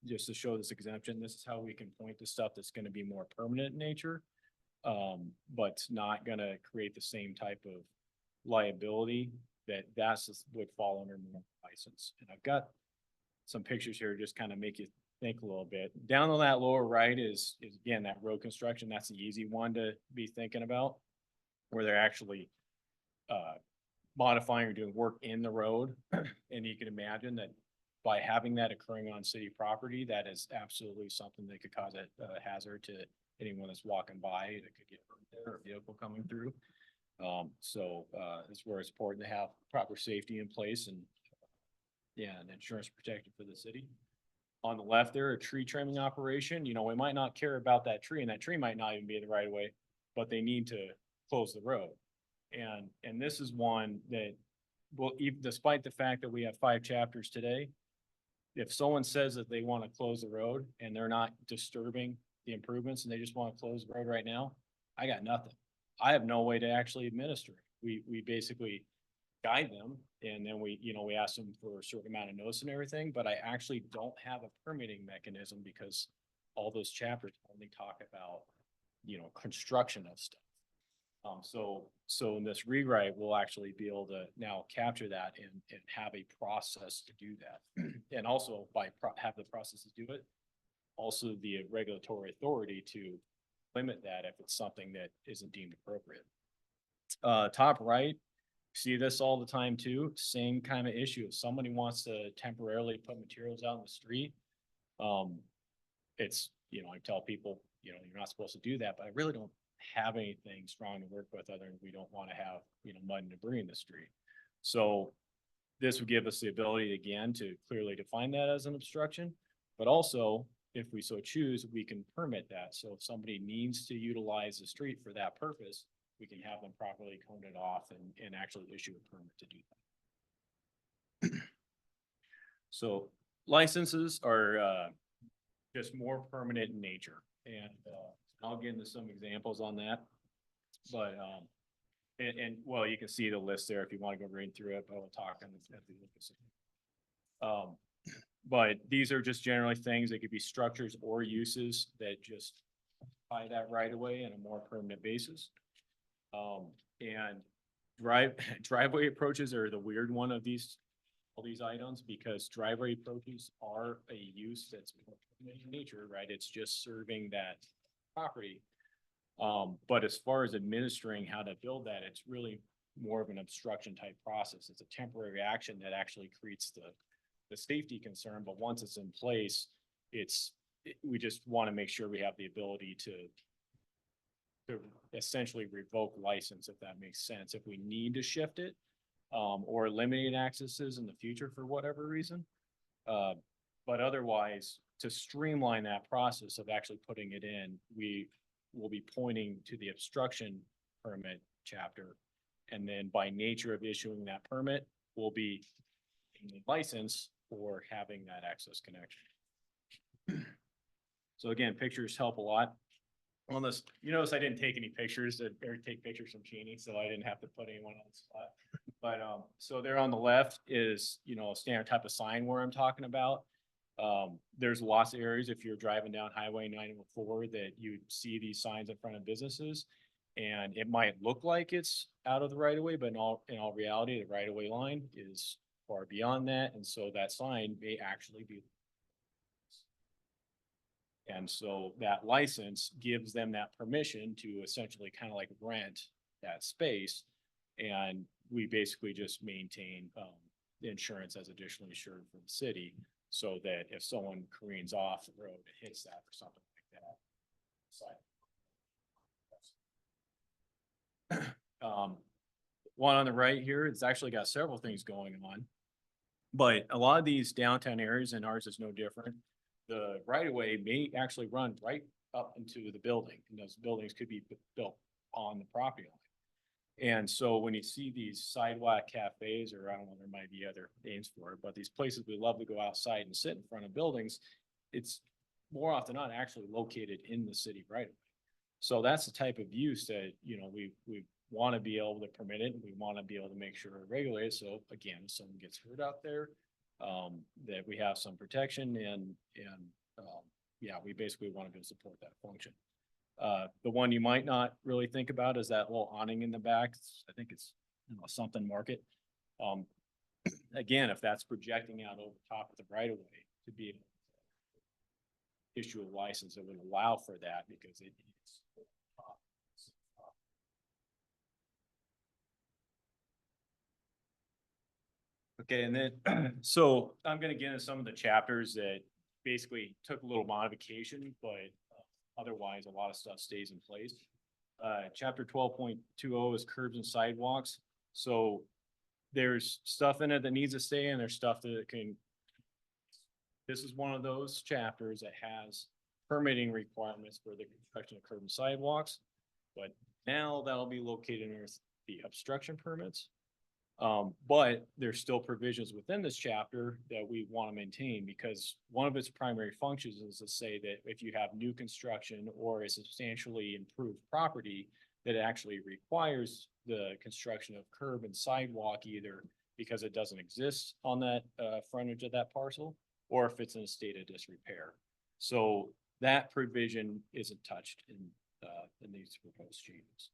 Speaker 7: just to show this exemption, this is how we can point to stuff that's going to be more permanent in nature, but not going to create the same type of liability that's would fall under more license. And I've got some pictures here, just kind of make you think a little bit. Down on that lower right is again, that road construction. That's the easy one to be thinking about, where they're actually modifying or doing work in the road. And you can imagine that by having that occurring on city property, that is absolutely something that could cause a hazard to anyone that's walking by that could get hurt there, or a vehicle coming through. So that's where it's important to have proper safety in place and and insurance protected for the city. On the left there, a tree trimming operation, you know, we might not care about that tree, and that tree might not even be the right of way, but they need to close the road. And this is one that, well, even despite the fact that we have 5 chapters today, if someone says that they want to close the road and they're not disturbing the improvements and they just want to close the road right now, I got nothing. I have no way to actually administer it. We basically guide them, and then we ask them for a certain amount of notice and everything, but I actually don't have a permitting mechanism because all those chapters only talk about, construction of stuff. So in this rewrite, we'll actually be able to now capture that and have a process to do that. And also have the process to do it, also the regulatory authority to limit that if it's something that isn't deemed appropriate. Top right, see this all the time too, same kind of issue. If somebody wants to temporarily put materials out in the street, it's, I tell people, you're not supposed to do that, but I really don't have anything strong to work with other than we don't want to have, mud and debris in the street. So this would give us the ability again to clearly define that as an obstruction, but also if we so choose, we can permit that. So if somebody needs to utilize the street for that purpose, we can have them properly cone it off and actually issue a permit to do that. So licenses are just more permanent in nature, and I'll get into some examples on that. But, well, you can see the list there if you want to go read through it, but we'll talk on the. But these are just generally things that could be structures or uses that just by that right of way on a more permanent basis. And driveway approaches are the weird one of all these items, because driveway approaches are a use that's in nature, right? It's just serving that property. But as far as administering how to build that, it's really more of an obstruction type process. It's a temporary action that actually creates the safety concern, but once it's in place, we just want to make sure we have the ability to essentially revoke license, if that makes sense, if we need to shift it, or eliminate accesses in the future for whatever reason. But otherwise, to streamline that process of actually putting it in, we will be pointing to the obstruction permit chapter. And then by nature of issuing that permit, we'll be licensed for having that access connection. So again, pictures help a lot. On this, you notice I didn't take any pictures or take pictures from Cheney, so I didn't have to put anyone on the spot. But, so there on the left is, a standard type of sign where I'm talking about. There's lots of areas if you're driving down Highway 904 that you see these signs in front of businesses. And it might look like it's out of the right of way, but in all reality, the right of way line is far beyond that. And so that sign may actually be. And so that license gives them that permission to essentially kind of like rent that space. And we basically just maintain the insurance as additionally insured for the city, so that if someone careens off the road and hits that or something like that. One on the right here, it's actually got several things going on. But a lot of these downtown areas, and ours is no different, the right of way may actually run right up into the building, and those buildings could be built on the property line. And so when you see these sidewalk cafes, or I don't know, there might be other names for it, but these places we love to go outside and sit in front of buildings, it's more often not actually located in the city right of way. So that's the type of use that, we want to be able to permit it, and we want to be able to make sure we're regulated. So again, if someone gets hurt out there, that we have some protection and yeah, we basically want to be able to support that function. The one you might not really think about is that little awning in the back. I think it's, something market. Again, if that's projecting out over top of the right of way, to be able to issue a license that would allow for that, because it is. Okay, and then, so I'm gonna get into some of the chapters that basically took a little modification, but otherwise a lot of stuff stays in place. Chapter 12.20 is curbs and sidewalks. So there's stuff in it that needs to stay, and there's stuff that can. This is one of those chapters that has permitting requirements for the construction of curb and sidewalks, but now that'll be located under the obstruction permits. But there's still provisions within this chapter that we want to maintain, because one of its primary functions is to say that if you have new construction or a substantially improved property that actually requires the construction of curb and sidewalk, either because it doesn't exist on that frontage of that parcel, or if it's in a state of disrepair. So that provision isn't touched in these proposed changes.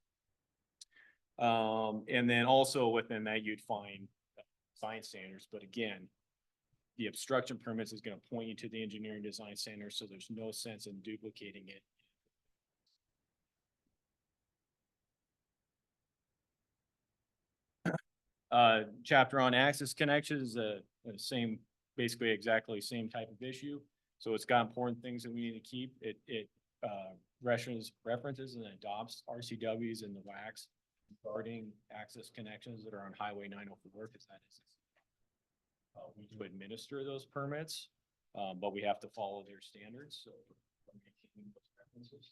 Speaker 7: And then also within that, you'd find design standards, but again, the obstruction permits is going to point you to the engineering design standards, so there's no sense in duplicating it. Chapter on access connections, same, basically exactly same type of issue. So it's got important things that we need to keep. It references and adopts RCWs and the WACs regarding access connections that are on Highway 904, because that is we do administer those permits, but we have to follow their standards. So we're maintaining those references.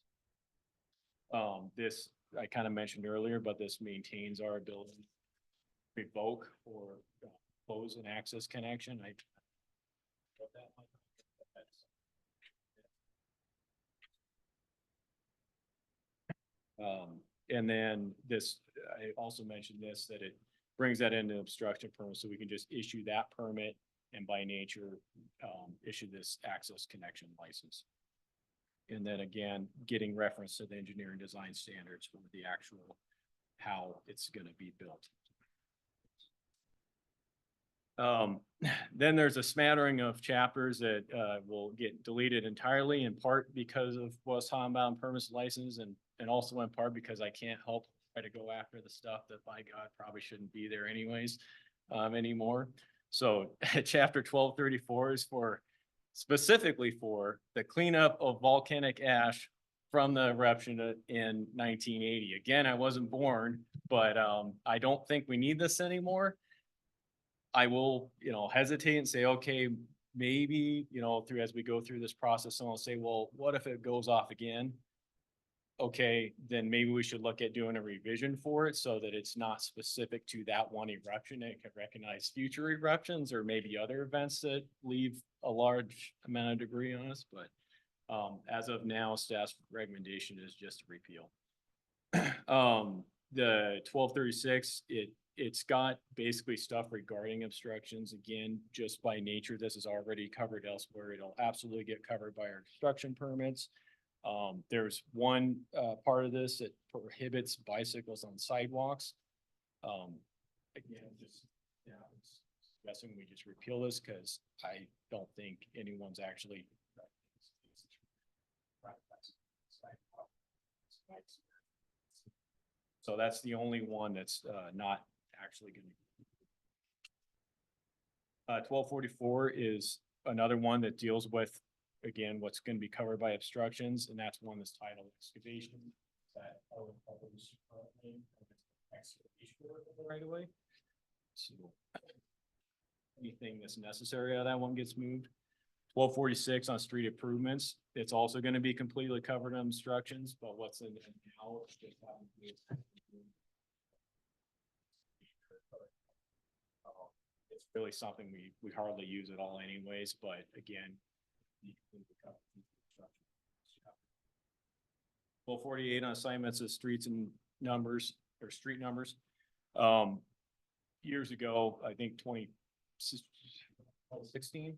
Speaker 7: This I kind of mentioned earlier, but this maintains our ability to revoke or close an access connection. And then this, I also mentioned this, that it brings that into obstruction permit, so we can just issue that permit and by nature, issue this access connection license. And then again, getting reference to the engineering design standards for the actual, how it's gonna be built. Then there's a smattering of chapters that, will get deleted entirely, in part because of what's talking about in permits license, and also in part because I can't help try to go after the stuff that, by God, probably shouldn't be there anyways, anymore. So chapter 1234 is specifically for the cleanup of volcanic ash from the eruption in 1980. Again, I wasn't born, but, I don't think we need this anymore. I will, hesitate and say, okay, maybe, as we go through this process, someone will say, well, what if it goes off again? Okay, then maybe we should look at doing a revision for it so that it's not specific to that one eruption. It can recognize future eruptions or maybe other events that leave a large amount of debris on us, but as of now, staff's recommendation is just to repeal. The 1236, it's got basically stuff regarding obstructions. Again, just by nature, this is already covered elsewhere. It'll absolutely get covered by our construction permits. There's one, part of this that prohibits bicycles on sidewalks. Again, just, I was guessing we just repeal this because I don't think anyone's actually. So that's the only one that's, not actually gonna. 1244 is another one that deals with, again, what's gonna be covered by obstructions, and that's one that's titled excavation. That right away. So anything that's necessary out of that one gets moved. 1246 on street improvements, it's also gonna be completely covered in obstructions, but what's in it now, it's just having to be. It's really something we hardly use at all anyways, but again. 1248 on assignments of streets and numbers, or street numbers. Years ago, I think 2016,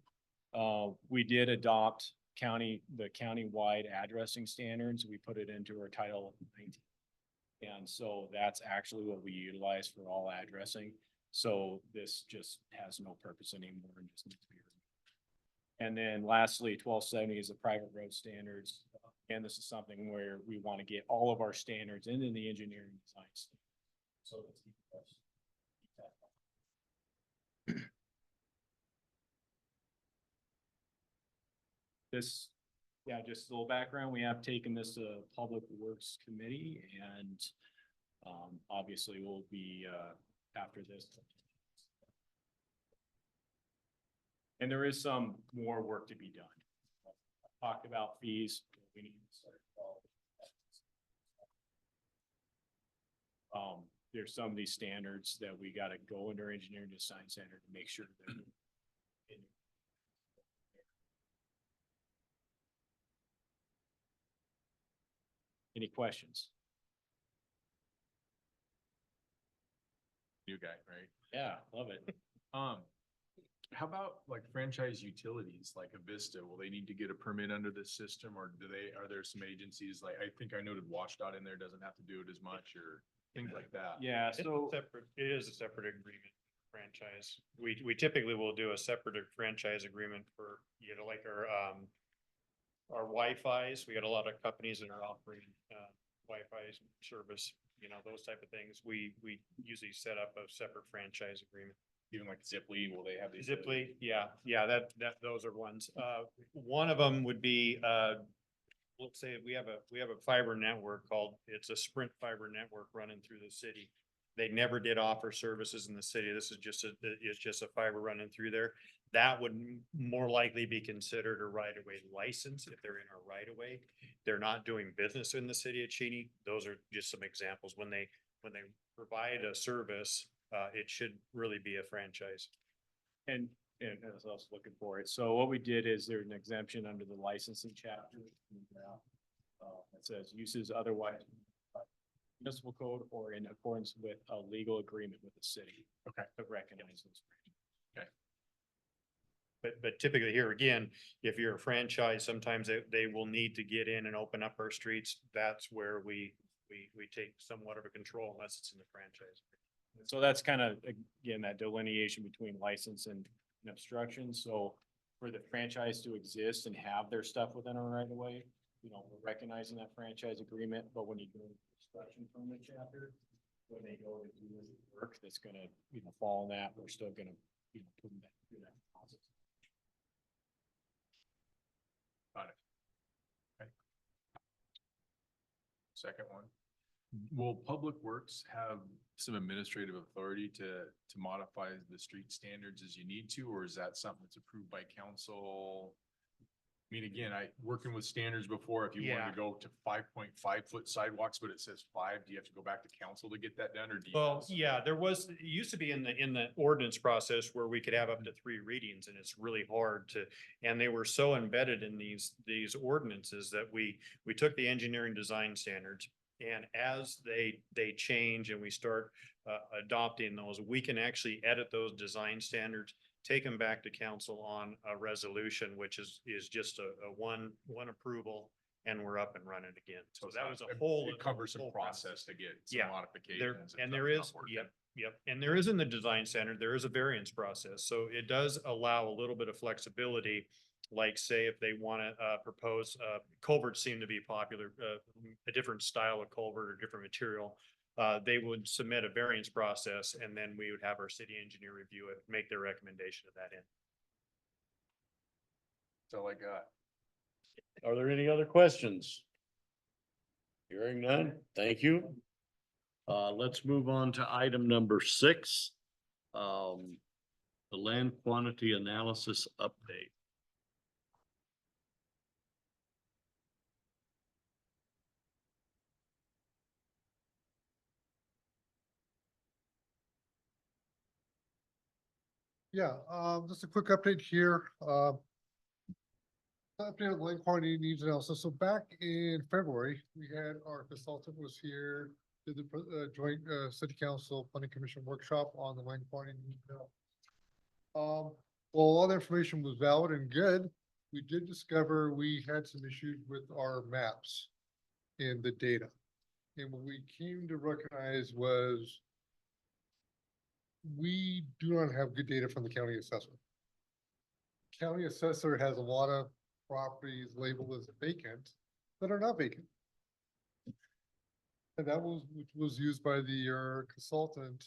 Speaker 7: we did adopt the county-wide addressing standards. We put it into our Title 19. And so that's actually what we utilize for all addressing. So this just has no purpose anymore and just needs to be. And then lastly, 1270 is the private road standards. And this is something where we want to get all of our standards into the engineering design. So let's keep that. This, yeah, just a little background. We have taken this to Public Works Committee, and obviously we'll be after this. And there is some more work to be done. I talked about fees. We need to start. There's some of these standards that we got to go under engineering design center to make sure that. Any questions?
Speaker 3: New guy, right?
Speaker 7: Yeah, love it.
Speaker 3: How about like franchise utilities, like a Vista? Will they need to get a permit under this system, or are there some agencies, like, I think I noted WashDOT in there doesn't have to do it as much, or things like that?
Speaker 7: Yeah,
Speaker 6: It's
Speaker 7: so.
Speaker 6: it is a separate agreement, franchise. We typically will do a separate franchise agreement for, like our Wi-Fi's. We got a lot of companies that are offering, Wi-Fi service, those type of things. We usually set up a separate franchise agreement.
Speaker 3: Even like Ziply, will they have these?
Speaker 6: Ziply, yeah, those are ones. One of them would be, let's say we have a fiber network it's a Sprint fiber network running through the city. They never did offer services in the city. This is just a fiber running through there. That would more likely be considered a right-of-way license if they're in a right-of-way. They're not doing business in the city of Cheney. Those are just some examples. When they provide a service, it should really be a franchise.
Speaker 7: And as I was looking for it, so what we did is there's an exemption under the licensing chapter. It says uses otherwise. municipal code or in accordance with a legal agreement with the city.
Speaker 3: Okay.
Speaker 7: To recognize those.
Speaker 6: But typically here again, if you're a franchise, sometimes they will need to get in and open up our streets. That's where we take somewhat of a control unless it's in the franchise.
Speaker 7: So that's kind of, again, that delineation between license and obstruction. So for the franchise to exist and have their stuff within our right of way, we're recognizing that franchise agreement, but when you go to the construction permit chapter, when they go to do work that's gonna, fall in that, we're still gonna, put them back through that process.
Speaker 3: Got it. Okay. Second one. Will Public Works have some administrative authority to modify the street standards as you need to, or is that something that's approved by council? I mean, again, working with standards before, if you wanted
Speaker 6: Yeah.
Speaker 3: to go to 5.5 foot sidewalks, but it says 5, do you have to go back to council to get that done, or do you?
Speaker 6: Well, yeah, it used to be in the ordinance process where we could have up to 3 readings and it's really hard to, and they were so embedded in these ordinances that we took the engineering design standards. And as they change and we start adopting those, we can actually edit those design standards, take them back to council on a resolution, which is just a one approval, and we're up and running again. So that was a whole.
Speaker 3: Cumbersome
Speaker 6: whole
Speaker 3: process to get some
Speaker 6: Yeah,
Speaker 3: modifications. if
Speaker 6: And there
Speaker 3: something's
Speaker 6: is,
Speaker 3: not working.
Speaker 6: yep. And there is in the design standard, there is a variance process. So it does allow a little bit of flexibility. Like say if they want to propose, culverts seem to be popular, a different style of culvert or different material. They would submit a variance process and then we would have our city engineer review it, make their recommendation of that end.
Speaker 3: That's all I got.
Speaker 5: Are there any other questions? Hearing none, thank you. Let's move on to item number 6. The land quantity analysis update.
Speaker 8: Yeah, just a quick update here. Update on land quantity needs analysis. So back in February, we had our consultant was here, did the joint city council planning commission workshop on the land quantity needs analysis. Well, all the information was valid and good. We did discover we had some issues with our maps in the data. And what we came to recognize was we do not have good data from the county assessor. County assessor has a lot of properties labeled as vacant that are not vacant. And that was, which was used by the consultant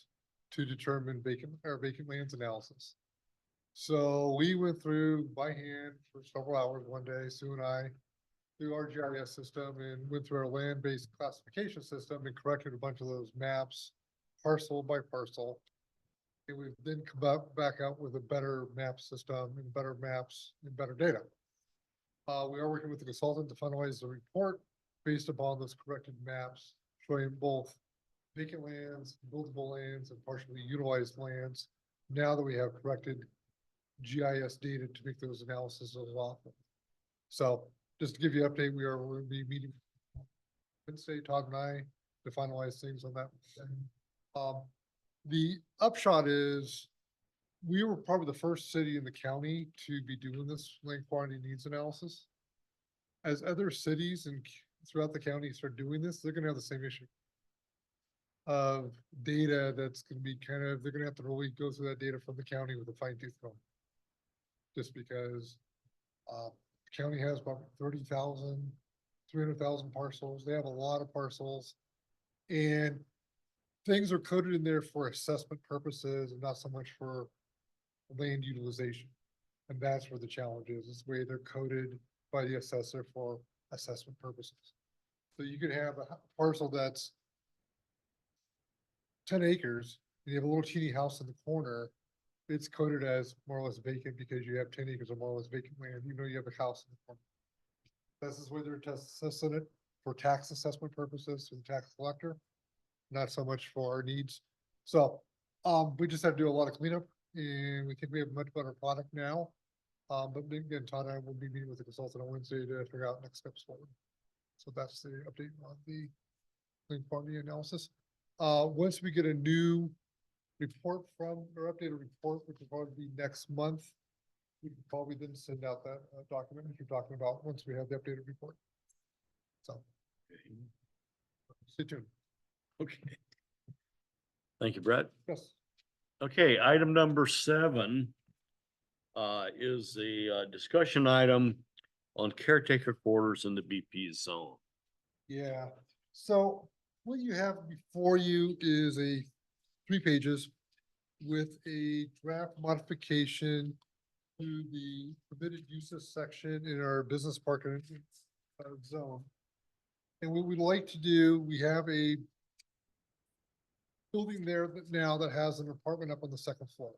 Speaker 8: to determine vacant lands analysis. So we went through by hand for several hours one day, Sue and I, through our GIS system and went through our land-based classification system and corrected a bunch of those maps, parcel by parcel. And we've then come back out with a better map system and better maps and better data. We are working with the consultant to finalize the report based upon those corrected maps, showing both vacant lands, buildable lands, and partially utilized lands. Now that we have corrected GIS data to make those analyses a lot. So just to give you an update, we'll be meeting Wednesday, Todd and I, to finalize things on that. The upshot is we were probably the first city in the county to be doing this land quantity needs analysis. As other cities and throughout the county start doing this, they're gonna have the same issue of data that's gonna be they're gonna have to really go through that data from the county with a fine tooth comb. Just because the county has about 30,000, 300,000 parcels. They have a lot of parcels. And things are coded in there for assessment purposes and not so much for land utilization. And that's where the challenge is the way they're coded by the assessor for assessment purposes. So you could have a parcel that's 10 acres, and you have a little teeny house in the corner. It's coded as more or less vacant because you have 10 acres or more or less vacant land, you have a house in the corner. This is where they're assessing it for tax assessment purposes to the tax collector, not so much for our needs. So, we just have to do a lot of cleanup and we think we have a much better product now. But again, Todd and I will be meeting with the consultant on Wednesday to figure out next steps forward. So that's the update on the clean quantity analysis. Once we get a new report from, or updated report, which will probably be next month, we can probably then send out that document that you're talking about, once we have the updated report. So. Stay tuned.
Speaker 5: Okay. Thank you, Brett.
Speaker 8: Yes.
Speaker 5: Okay, item number 7 is the discussion item on caretaker quarters in the BP zone.
Speaker 8: Yeah, so what you have before you is 3 pages with a draft modification to the permitted uses section in our business park and zone. And what we'd like to do, we have a building there now that has an apartment up on the 2nd floor.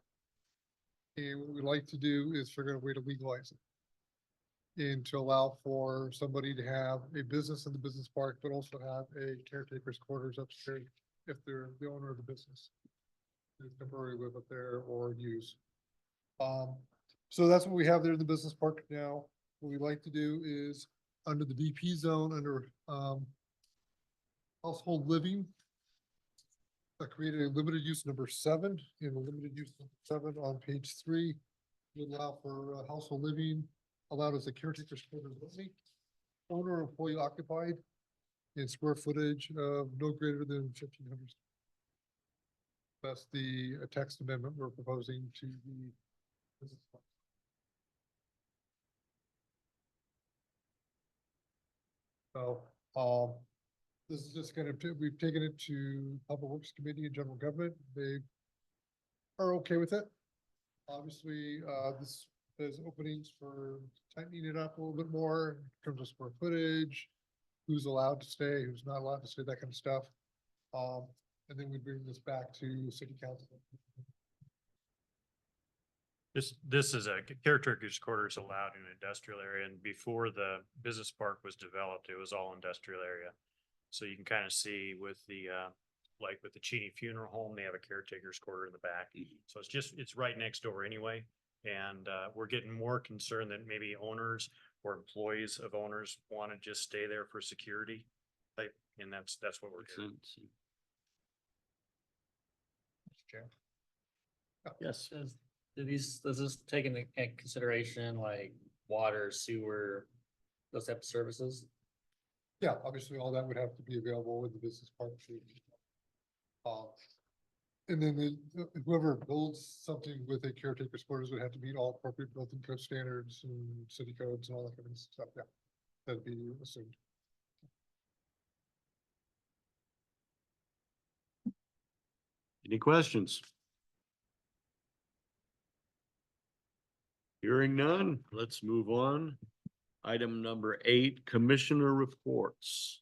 Speaker 8: And what we'd like to do is figure out a way to legalize it. And to allow for somebody to have a business in the business park, but also have a caretaker's quarters upstairs if they're the owner of the business. They temporarily live up there or use. So that's what we have there in the business park now. What we like to do is under the BP zone, under household living. I created a limited use number 7, in the limited use number 7 on page 3. We allow for household living, allowed as a caretaker's quarters only. Owner or employee occupied, in square footage of no greater than 1,500. That's the text amendment we're proposing to the business park. So, this is just we've taken it to Public Works Committee and General Government. They are okay with it. Obviously, there's openings for tightening it up a little bit more in terms of square footage, who's allowed to stay, who's not allowed to stay, that kind of stuff. And then we bring this back to city council.
Speaker 6: This is a caretaker's quarters allowed in an industrial area, and before the business park was developed, it was all industrial area. So you can kind of see with the, like with the Cheney Funeral Home, they have a caretaker's quarter in the back. So it's right next door anyway. And, we're getting more concerned that maybe owners or employees of owners want to just stay there for security. Like, and that's what we're doing.
Speaker 5: Yes.
Speaker 9: Does this take into consideration like water, sewer, those type of services?
Speaker 8: Yeah, obviously, all that would have to be available in the business park. And then whoever builds something with a caretaker's quarters would have to meet all appropriate building code standards and city codes and all that kind of stuff. Yeah, that'd be assumed.
Speaker 5: Any questions? Hearing none, let's move on. Item number 8, commissioner reports.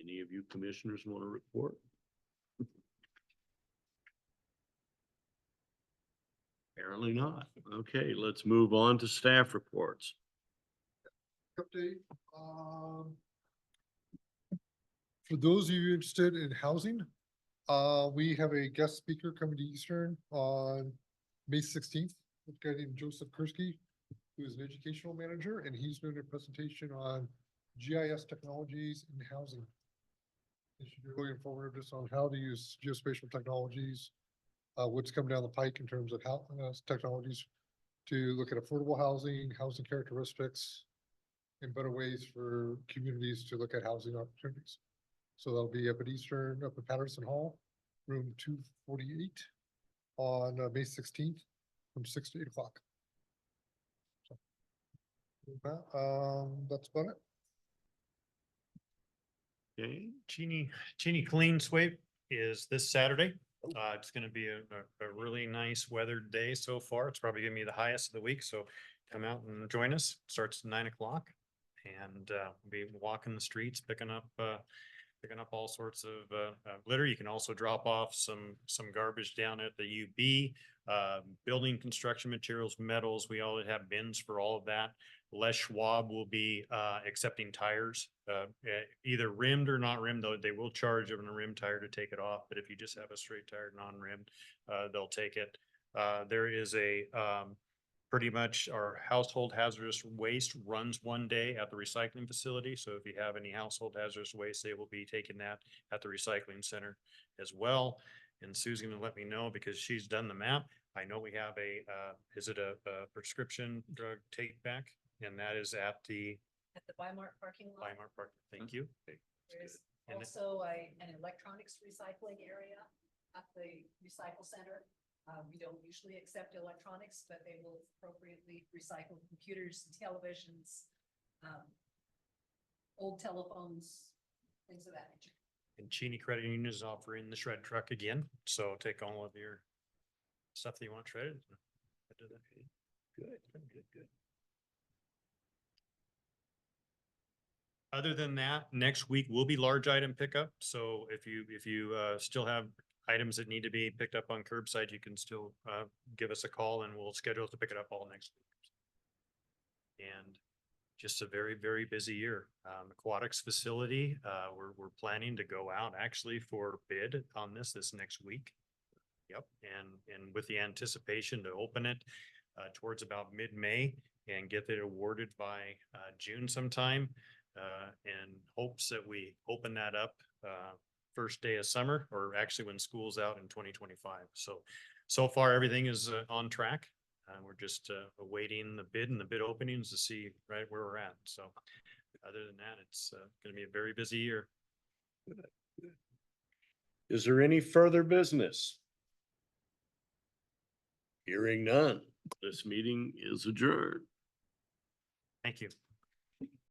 Speaker 5: Any of you commissioners want to report? Apparently not. Okay, let's move on to staff reports.
Speaker 8: Update, for those of you interested in housing, we have a guest speaker coming to Eastern on May 16th, a guy named Joseph Kursky, who is an educational manager, and he's doing a presentation on GIS technologies in housing. It should be really informative just on how to use geospatial technologies, what's coming down the pike in terms of how technologies to look at affordable housing, housing characteristics, and better ways for communities to look at housing opportunities. So that'll be up at Eastern, up at Patterson Hall, room 248 on May 16th from 6 to 8 o'clock. So, that's about it.
Speaker 5: Okay,
Speaker 6: Cheney Clean Sweep is this Saturday. It's gonna be a really nice weathered day so far. It's probably gonna be the highest of the week, so come out and join us. Starts at 9 o'clock. And we'll be walking the streets, picking up all sorts of litter. You can also drop off some garbage down at the UB, building construction materials, metals. We all have bins for all of that. Les Schwab will be accepting tires, either rimmed or not rimmed, though they will charge on a rim tire to take it off. But if you just have a straight tire, non-rimmed, they'll take it. There is a pretty much our household hazardous waste runs one day at the recycling facility. So if you have any household hazardous waste, they will be taking that at the recycling center as well. And Sue's gonna let me know because she's done the map. I know we have is it a prescription drug take back? And that is at the
Speaker 4: At the Weimar parking lot,
Speaker 6: Weimar Park. Thank you.
Speaker 4: there's
Speaker 6: And it-
Speaker 4: also an electronics recycling area at the recycle center. We don't usually accept electronics, but they will appropriately recycle computers, televisions, old telephones, things of that nature.
Speaker 6: And Cheney Credit Union is offering the shred truck again. So take all of your stuff that you want shredded. Good, good. Other than that, next week will be large item pickup. So if you still have items that need to be picked up on curbside, you can still give us a call and we'll schedule to pick it up all next week. And just a very, very busy year. Aquatics facility, we're planning to go out actually for bid on this next week. Yep, and with the anticipation to open it towards about mid-May and get it awarded by June sometime. And hopes that we open that up first day of summer, or actually when school's out in 2025. So far, everything is on track. We're just awaiting the bid and the bid openings to see right where we're at. So other than that, it's gonna be a very busy year.
Speaker 5: Is there any further business? Hearing none, this meeting is adjourned.
Speaker 6: Thank you.